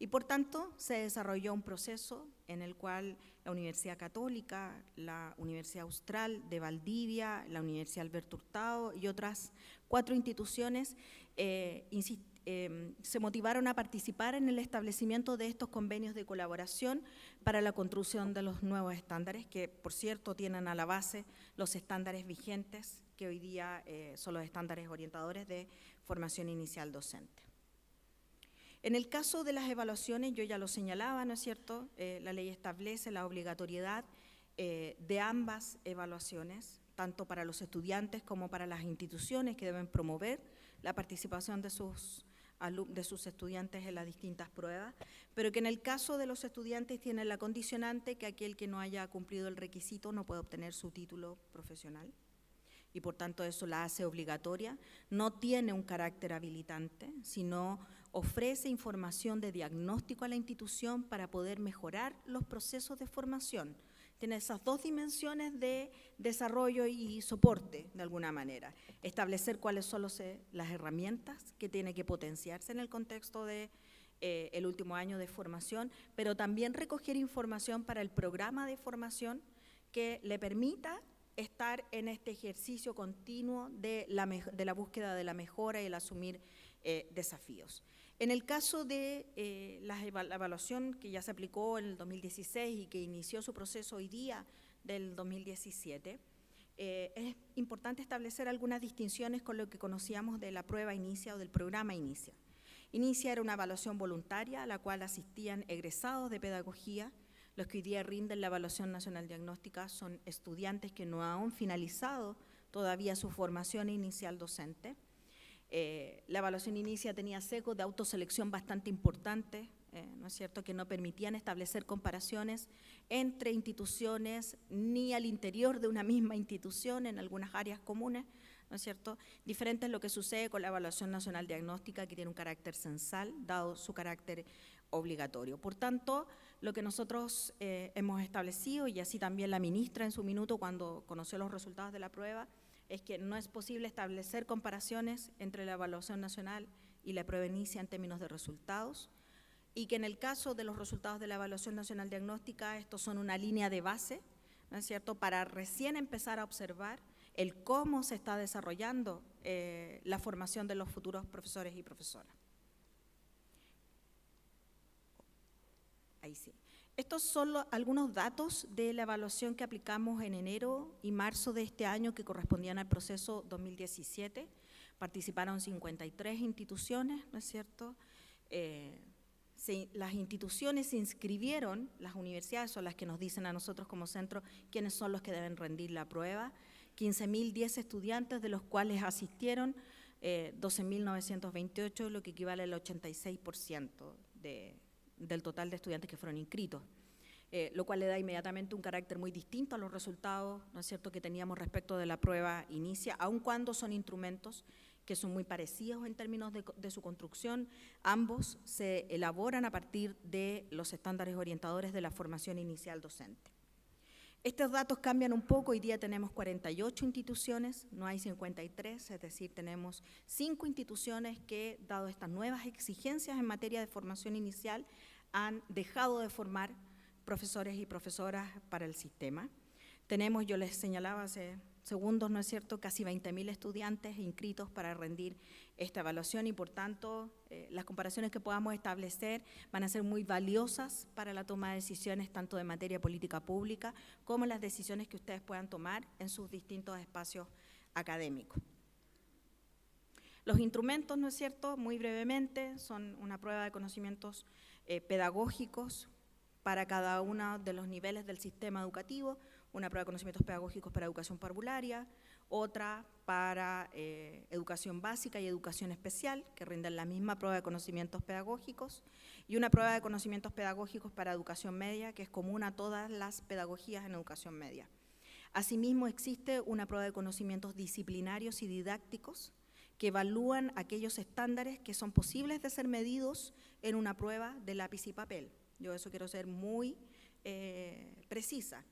Y por tanto se desarrolló un proceso en el cual la Universidad Católica, la Universidad Austral de Valdivia, la Universidad Alberto Hurtado y otras 4 instituciones se motivaron a participar en el establecimiento de estos convenios de colaboración para la construcción de los nuevos estándares, que por cierto tienen a la base los estándares vigentes, que hoy día son los estándares orientadores de formación inicial docente. En el caso de las evaluaciones, yo ya lo señalaba, ¿no es cierto? La ley establece la obligatoriedad de ambas evaluaciones, tanto para los estudiantes como para las instituciones que deben promover la participación de sus estudiantes en las distintas pruebas, pero que en el caso de los estudiantes tiene la condicionante que aquel que no haya cumplido el requisito no puede obtener su título profesional, y por tanto eso la hace obligatoria. No tiene un carácter habilitante, sino ofrece información de diagnóstico a la institución para poder mejorar los procesos de formación. Tiene esas 2 dimensiones de desarrollo y soporte, de alguna manera. Establecer cuáles son las herramientas que tiene que potenciarse en el contexto de el último año de formación, pero también recoger información para el programa de formación que le permita estar en este ejercicio continuo de la búsqueda de la mejora y el asumir desafíos. En el caso de la evaluación que ya se aplicó en el 2016 y que inició su proceso hoy día del 2017, es importante establecer algunas distinciones con lo que conocíamos de la prueba Inicia o del programa Inicia. Inicia era una evaluación voluntaria a la cual asistían egresados de pedagogía. Los que hoy día rinden la Evaluación Nacional Diagnóstica son estudiantes que no han finalizado todavía su formación inicial docente. La evaluación Inicia tenía sesgos de autoselección bastante importantes, ¿no es cierto?, que no permitían establecer comparaciones entre instituciones ni al interior de una misma institución en algunas áreas comunes, ¿no es cierto?, diferente es lo que sucede con la Evaluación Nacional Diagnóstica, que tiene un carácter censal, dado su carácter obligatorio. Por tanto, lo que nosotros hemos establecido, y así también la ministra en su minuto cuando conoció los resultados de la prueba, es que no es posible establecer comparaciones entre la evaluación nacional y la prueba Inicia en términos de resultados, y que en el caso de los resultados de la Evaluación Nacional Diagnóstica, estos son una línea de base, ¿no es cierto?, para recién empezar a observar el cómo se está desarrollando la formación de los futuros profesores y profesoras. Ahí sí. Estos son algunos datos de la evaluación que aplicamos en enero y marzo de este año que correspondían al proceso 2017. Participaron 53 instituciones, ¿no es cierto? Las instituciones se inscribieron, las universidades son las que nos dicen a nosotros como centro quiénes son los que deben rendir la prueba. 15.010 estudiantes, de los cuales asistieron 12.928, lo que equivale al 86% del total de estudiantes que fueron inscritos, lo cual le da inmediatamente un carácter muy distinto a los resultados, ¿no es cierto?, que teníamos respecto de la prueba Inicia, aun cuando son instrumentos que son muy parecidos en términos de su construcción. Ambos se elaboran a partir de los estándares orientadores de la formación inicial docente. Estos datos cambian un poco, hoy día tenemos 48 instituciones, no hay 53, es decir, tenemos 5 instituciones que, dado estas nuevas exigencias en materia de formación inicial, han dejado de formar profesores y profesoras para el sistema. Tenemos, yo les señalaba hace segundos, ¿no es cierto?, casi 20.000 estudiantes inscritos para rendir esta evaluación y por tanto las comparaciones que podamos establecer van a ser muy valiosas para la toma de decisiones tanto de materia política pública como las decisiones que ustedes puedan tomar en sus distintos espacios académicos. Los instrumentos, ¿no es cierto?, muy brevemente, son una prueba de conocimientos pedagógicos para cada uno de los niveles del sistema educativo, una prueba de conocimientos pedagógicos para educación parvularia, otra para educación básica y educación especial, que rinden la misma prueba de conocimientos pedagógicos, y una prueba de conocimientos pedagógicos para educación media, que es común a todas las pedagogías en educación media. Asimismo, existe una prueba de conocimientos disciplinarios y didácticos, que evalúan aquellos estándares que son posibles de ser medidos en una prueba de lápiz y papel. Yo eso quiero ser muy precisa.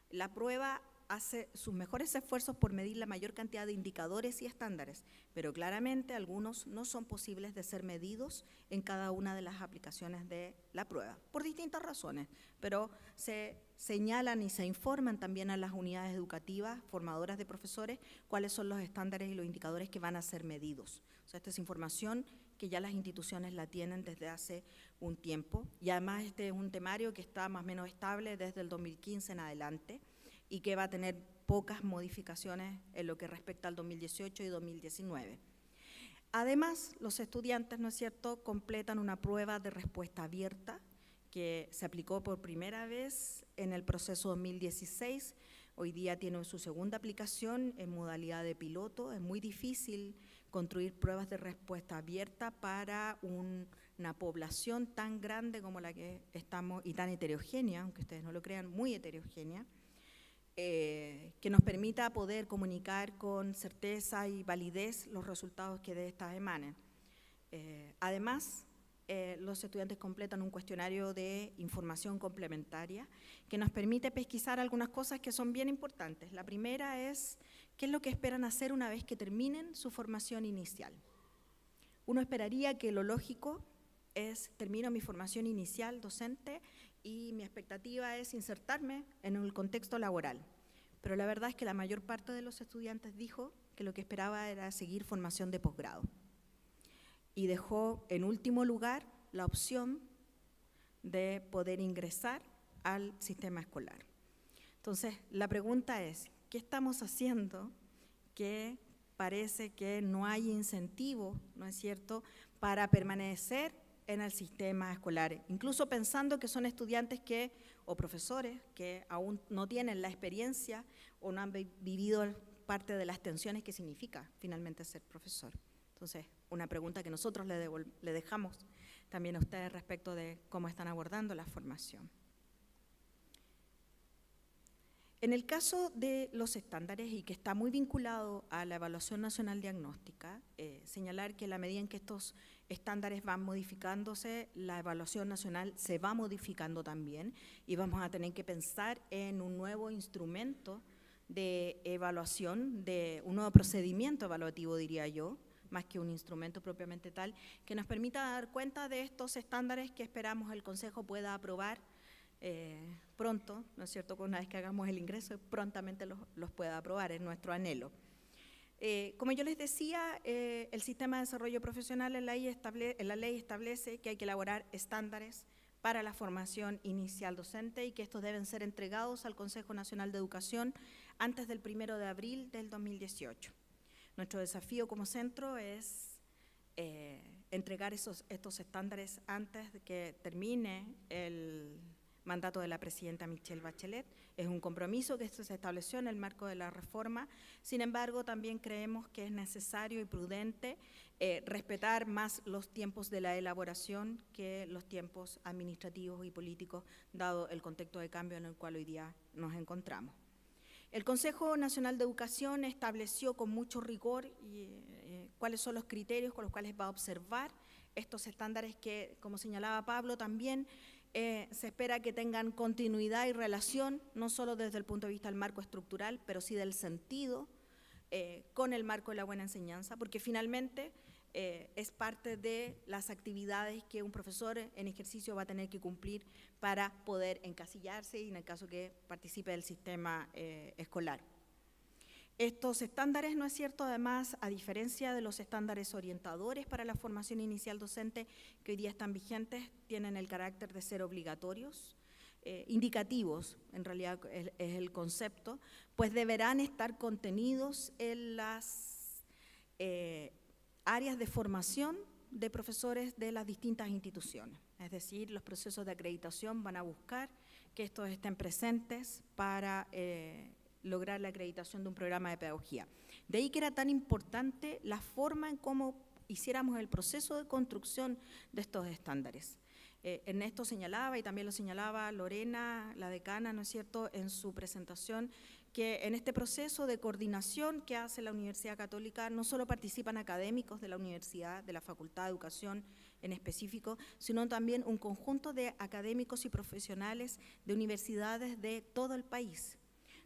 La prueba hace sus mejores esfuerzos por medir la mayor cantidad de indicadores y estándares, pero claramente algunos no son posibles de ser medidos en cada una de las aplicaciones de la prueba, por distintas razones, pero se señalan y se informan también a las unidades educativas, formadoras de profesores, cuáles son los estándares y los indicadores que van a ser medidos. O sea, esta es información que ya las instituciones la tienen desde hace un tiempo, y además este es un temario que está más o menos estable desde el 2015 en adelante, y que va a tener pocas modificaciones en lo que respecta al 2018 y 2019. Además, los estudiantes, ¿no es cierto?, completan una prueba de respuesta abierta que se aplicó por primera vez en el proceso 2016. Hoy día tiene su segunda aplicación en modalidad de piloto. Es muy difícil construir pruebas de respuesta abierta para una población tan grande como la que estamos y tan heterogénea, aunque ustedes no lo crean, muy heterogénea. Que nos permita poder comunicar con certeza y validez los resultados que de estas emanen. Además, los estudiantes completan un cuestionario de información complementaria que nos permite pesquisar algunas cosas que son bien importantes. La primera es, ¿qué es lo que esperan hacer una vez que terminen su formación inicial? Uno esperaría que lo lógico es, termino mi formación inicial docente y mi expectativa es insertarme en el contexto laboral. Pero la verdad es que la mayor parte de los estudiantes dijo que lo que esperaba era seguir formación de posgrado. Y dejó en último lugar la opción de poder ingresar al sistema escolar. Entonces, la pregunta es, ¿qué estamos haciendo que parece que no hay incentivo, ¿no es cierto?, para permanecer en el sistema escolar, incluso pensando que son estudiantes o profesores que aún no tienen la experiencia o no han vivido parte de las tensiones que significa finalmente ser profesor. Entonces, una pregunta que nosotros le dejamos también a ustedes respecto de cómo están abordando la formación. En el caso de los estándares, y que está muy vinculado a la Evaluación Nacional Diagnóstica, señalar que a la medida en que estos estándares van modificándose, la evaluación nacional se va modificando también, y vamos a tener que pensar en un nuevo instrumento de evaluación, de un nuevo procedimiento evaluativo, diría yo, más que un instrumento propiamente tal, que nos permita dar cuenta de estos estándares que esperamos el Consejo pueda aprobar pronto, ¿no es cierto?, una vez que hagamos el ingreso, prontamente los pueda aprobar, es nuestro anhelo. Como yo les decía, el Sistema de Desarrollo Profesional en la ley establece que hay que elaborar estándares para la formación inicial docente y que estos deben ser entregados al Consejo Nacional de Educación antes del 1 de abril del 2018. Nuestro desafío como centro es entregar estos estándares antes de que termine el mandato de la presidenta Michelle Bachelet. Es un compromiso que esto se estableció en el marco de la reforma. Sin embargo, también creemos que es necesario y prudente respetar más los tiempos de la elaboración que los tiempos administrativos y políticos, dado el contexto de cambio en el cual hoy día nos encontramos. El Consejo Nacional de Educación estableció con mucho rigor cuáles son los criterios con los cuales va a observar estos estándares que, como señalaba Pablo, también se espera que tengan continuidad y relación, no solo desde el punto de vista del marco estructural, pero sí del sentido con el marco de la buena enseñanza, porque finalmente es parte de las actividades que un profesor en ejercicio va a tener que cumplir para poder encasillarse y en el caso que participe del sistema escolar. Estos estándares, ¿no es cierto?, además, a diferencia de los estándares orientadores para la formación inicial docente que hoy día están vigentes, tienen el carácter de ser obligatorios, indicativos, en realidad es el concepto, pues deberán estar contenidos en las áreas de formación de profesores de las distintas instituciones. Es decir, los procesos de acreditación van a buscar que estos estén presentes para lograr la acreditación de un programa de pedagogía. De ahí que era tan importante la forma en cómo hiciéramos el proceso de construcción de estos estándares. Ernesto señalaba, y también lo señalaba Lorena, la decana, ¿no es cierto?, en su presentación, que en este proceso de coordinación que hace la Universidad Católica no solo participan académicos de la universidad, de la Facultad de Educación en específico, sino también un conjunto de académicos y profesionales de universidades de todo el país.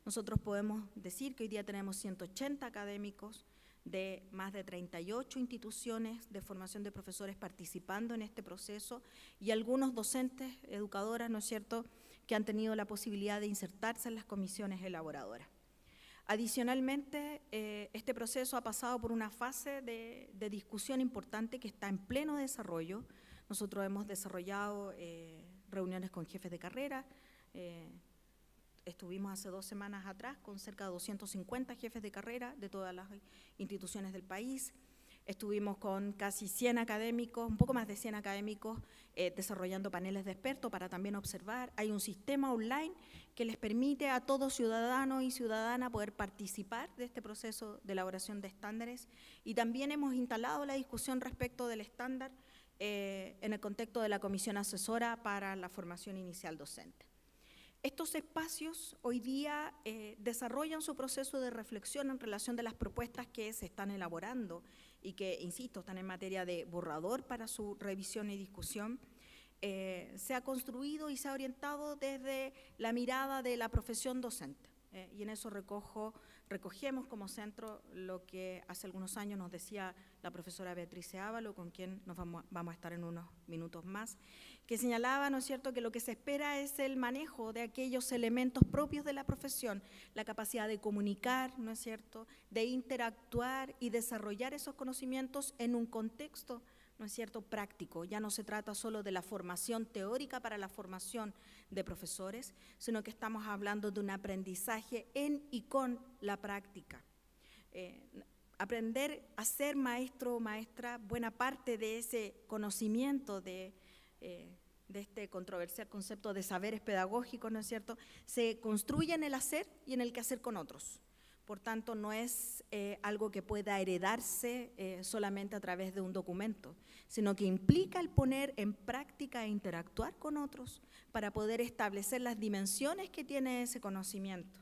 Nosotros podemos decir que hoy día tenemos 180 académicos de más de 38 instituciones de formación de profesores participando en este proceso y algunos docentes, educadoras, ¿no es cierto?, que han tenido la posibilidad de insertarse en las comisiones elaboradoras. Adicionalmente, este proceso ha pasado por una fase de discusión importante que está en pleno desarrollo. Nosotros hemos desarrollado reuniones con jefes de carrera, estuvimos hace 2 semanas atrás con cerca de 250 jefes de carrera de todas las instituciones del país. Estuvimos con casi 100 académicos, un poco más de 100 académicos, desarrollando paneles de expertos para también observar. Hay un sistema online que les permite a todo ciudadano y ciudadana poder participar de este proceso de elaboración de estándares. Y también hemos instalado la discusión respecto del estándar en el contexto de la Comisión Asesora para la Formación Inicial Docente. Estos espacios hoy día desarrollan su proceso de reflexión en relación de las propuestas que se están elaborando y que, insisto, están en materia de borrador para su revisión y discusión. Se ha construido y se ha orientado desde la mirada de la profesión docente. Y en eso recogemos como centro lo que hace algunos años nos decía la profesora Beatriz Ávalo, con quien nos vamos a estar en unos minutos más, que señalaba, ¿no es cierto?, que lo que se espera es el manejo de aquellos elementos propios de la profesión, la capacidad de comunicar, ¿no es cierto?, de interactuar y desarrollar esos conocimientos en un contexto, ¿no es cierto?, práctico. Ya no se trata solo de la formación teórica para la formación de profesores, sino que estamos hablando de un aprendizaje en y con la práctica. Aprender a ser maestro o maestra, buena parte de ese conocimiento de este controversial concepto de saberes pedagógicos, ¿no es cierto?, se construye en el hacer y en el quehacer con otros. Por tanto, no es algo que pueda heredarse solamente a través de un documento, sino que implica el poner en práctica e interactuar con otros para poder establecer las dimensiones que tiene ese conocimiento.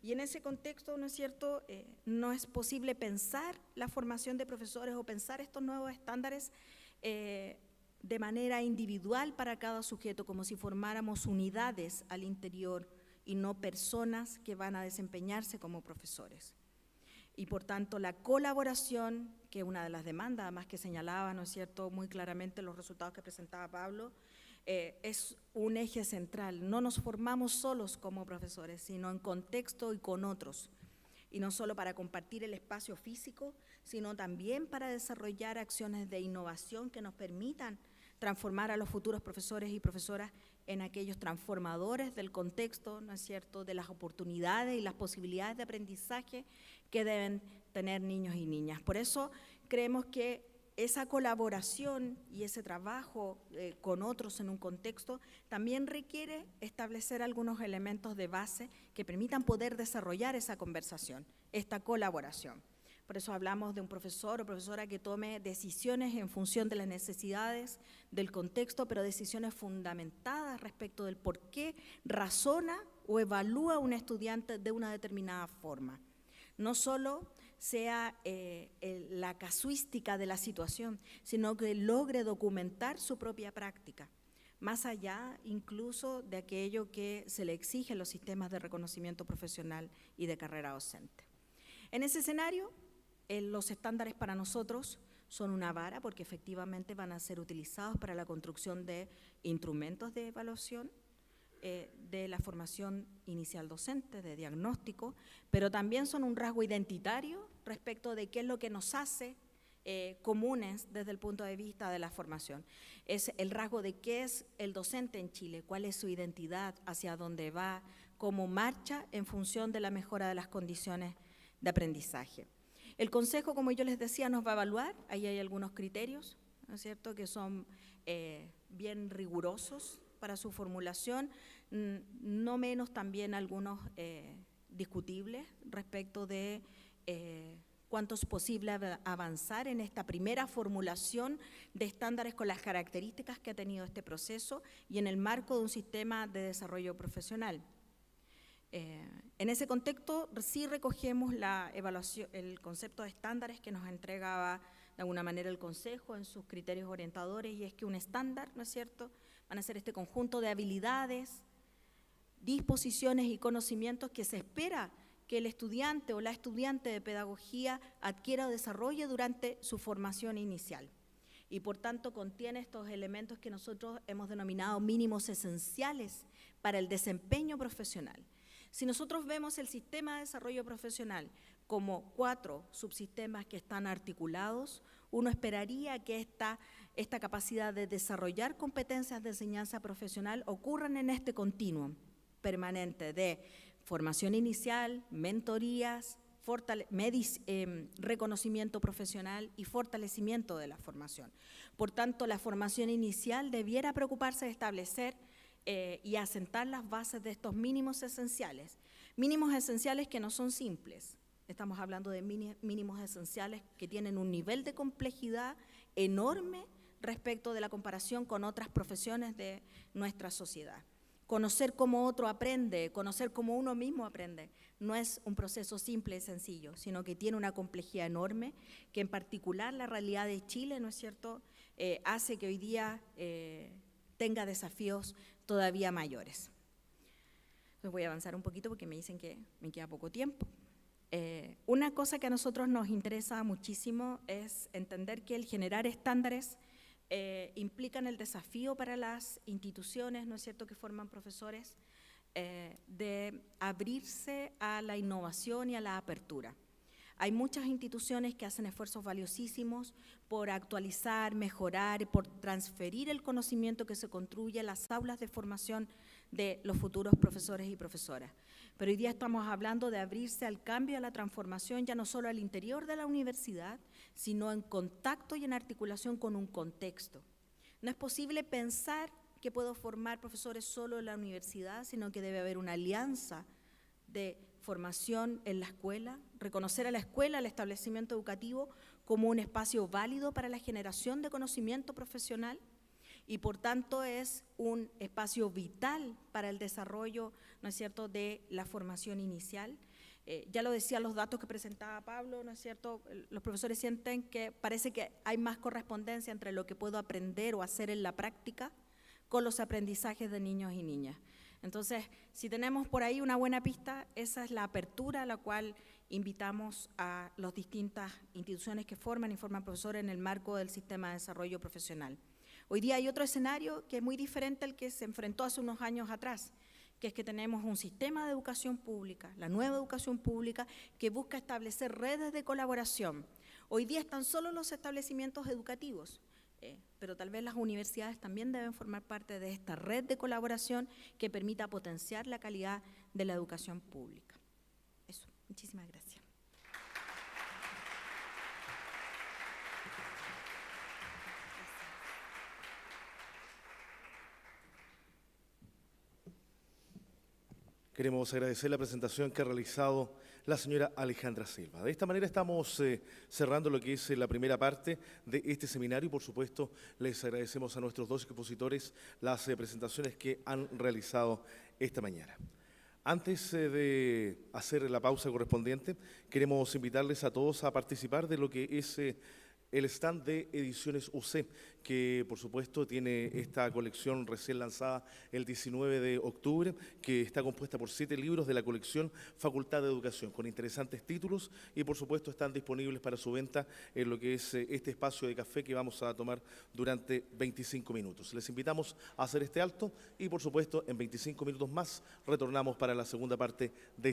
Y en ese contexto, ¿no es cierto?, no es posible pensar la formación de profesores o pensar estos nuevos estándares de manera individual para cada sujeto, como si formáramos unidades al interior y no personas que van a desempeñarse como profesores. Y por tanto, la colaboración, que es una de las demandas, además que señalaba, ¿no es cierto?, muy claramente los resultados que presentaba Pablo, es un eje central. No nos formamos solos como profesores, sino en contexto y con otros. Y no solo para compartir el espacio físico, sino también para desarrollar acciones de innovación que nos permitan transformar a los futuros profesores y profesoras en aquellos transformadores del contexto, ¿no es cierto?, de las oportunidades y las posibilidades de aprendizaje que deben tener niños y niñas. Por eso creemos que esa colaboración y ese trabajo con otros en un contexto también requiere establecer algunos elementos de base que permitan poder desarrollar esa conversación, esta colaboración. Por eso hablamos de un profesor o profesora que tome decisiones en función de las necesidades del contexto, pero decisiones fundamentadas respecto del por qué razona o evalúa un estudiante de una determinada forma. No solo sea la casuística de la situación, sino que logre documentar su propia práctica, más allá incluso de aquello que se le exige en los sistemas de reconocimiento profesional y de carrera docente. En ese escenario, los estándares para nosotros son una vara porque efectivamente van a ser utilizados para la construcción de instrumentos de evaluación de la formación inicial docente, de diagnóstico, pero también son un rasgo identitario respecto de qué es lo que nos hace comunes desde el punto de vista de la formación. Es el rasgo de qué es el docente en Chile, cuál es su identidad, hacia dónde va, cómo marcha en función de la mejora de las condiciones de aprendizaje. El Consejo, como yo les decía, nos va a evaluar, ahí hay algunos criterios, ¿no es cierto?, que son bien rigurosos para su formulación, no menos también algunos discutibles respecto de cuánto es posible avanzar en esta primera formulación de estándares con las características que ha tenido este proceso y en el marco de un sistema de desarrollo profesional. En ese contexto sí recogemos la evaluación, el concepto de estándares que nos entregaba de alguna manera el Consejo en sus criterios orientadores, y es que un estándar, ¿no es cierto?, van a ser este conjunto de habilidades, disposiciones y conocimientos que se espera que el estudiante o la estudiante de pedagogía adquiera o desarrolle durante su formación inicial. Y por tanto contiene estos elementos que nosotros hemos denominado mínimos esenciales para el desempeño profesional. Si nosotros vemos el sistema de desarrollo profesional como 4 subsistemas que están articulados, uno esperaría que esta capacidad de desarrollar competencias de enseñanza profesional ocurran en este continuum permanente de formación inicial, mentorías, reconocimiento profesional y fortalecimiento de la formación. Por tanto, la formación inicial debiera preocuparse de establecer y asentar las bases de estos mínimos esenciales que no son simples. Estamos hablando de mínimos esenciales que tienen un nivel de complejidad enorme respecto de la comparación con otras profesiones de nuestra sociedad. Conocer cómo otro aprende, conocer cómo uno mismo aprende, no es un proceso simple y sencillo, sino que tiene una complejidad enorme, que en particular la realidad de Chile, ¿no es cierto?, hace que hoy día tenga desafíos todavía mayores. Entonces voy a avanzar un poquito porque me dicen que me queda poco tiempo. Una cosa que a nosotros nos interesa muchísimo es entender que el generar estándares implican el desafío para las instituciones, ¿no es cierto?, que forman profesores, de abrirse a la innovación y a la apertura. Hay muchas instituciones que hacen esfuerzos valiosísimos por actualizar, mejorar, por transferir el conocimiento que se construye en las aulas de formación de los futuros profesores y profesoras. Pero hoy día estamos hablando de abrirse al cambio y a la transformación, ya no solo al interior de la universidad, sino en contacto y en articulación con un contexto. No es posible pensar que puedo formar profesores solo en la universidad, sino que debe haber una alianza de formación en la escuela, reconocer a la escuela, al establecimiento educativo, como un espacio válido para la generación de conocimiento profesional y por tanto es un espacio vital para el desarrollo, ¿no es cierto?, de la formación inicial. Ya lo decían los datos que presentaba Pablo, ¿no es cierto?, los profesores sienten que parece que hay más correspondencia entre lo que puedo aprender o hacer en la práctica con los aprendizajes de niños y niñas. Entonces, si tenemos por ahí una buena pista, esa es la apertura a la cual invitamos a las distintas instituciones que forman y forman profesores en el marco del sistema de desarrollo profesional. Hoy día hay otro escenario que es muy diferente al que se enfrentó hace unos años atrás, que es que tenemos un sistema de educación pública, la nueva educación pública, que busca establecer redes de colaboración. Hoy día están solo los establecimientos educativos, pero tal vez las universidades también deben formar parte de esta red de colaboración que permita potenciar la calidad de la educación pública. Eso, muchísimas gracias. Queremos agradecer la presentación que ha realizado la señora Alejandra Silva. De esta manera estamos cerrando lo que es la primera parte de este seminario y por supuesto les agradecemos a nuestros dos expositores las presentaciones que han realizado esta mañana. Antes de hacer la pausa correspondiente, queremos invitarles a todos a participar de lo que es el stand de Ediciones UC, que por supuesto tiene esta colección recién lanzada el 19 de octubre, que está compuesta por 7 libros de la colección Facultad de Educación, con interesantes títulos y por supuesto están disponibles para su venta en lo que es este espacio de café que vamos a tomar durante 25 minutos. Les invitamos a hacer este alto y por supuesto en 25 minutos más retornamos para la segunda parte de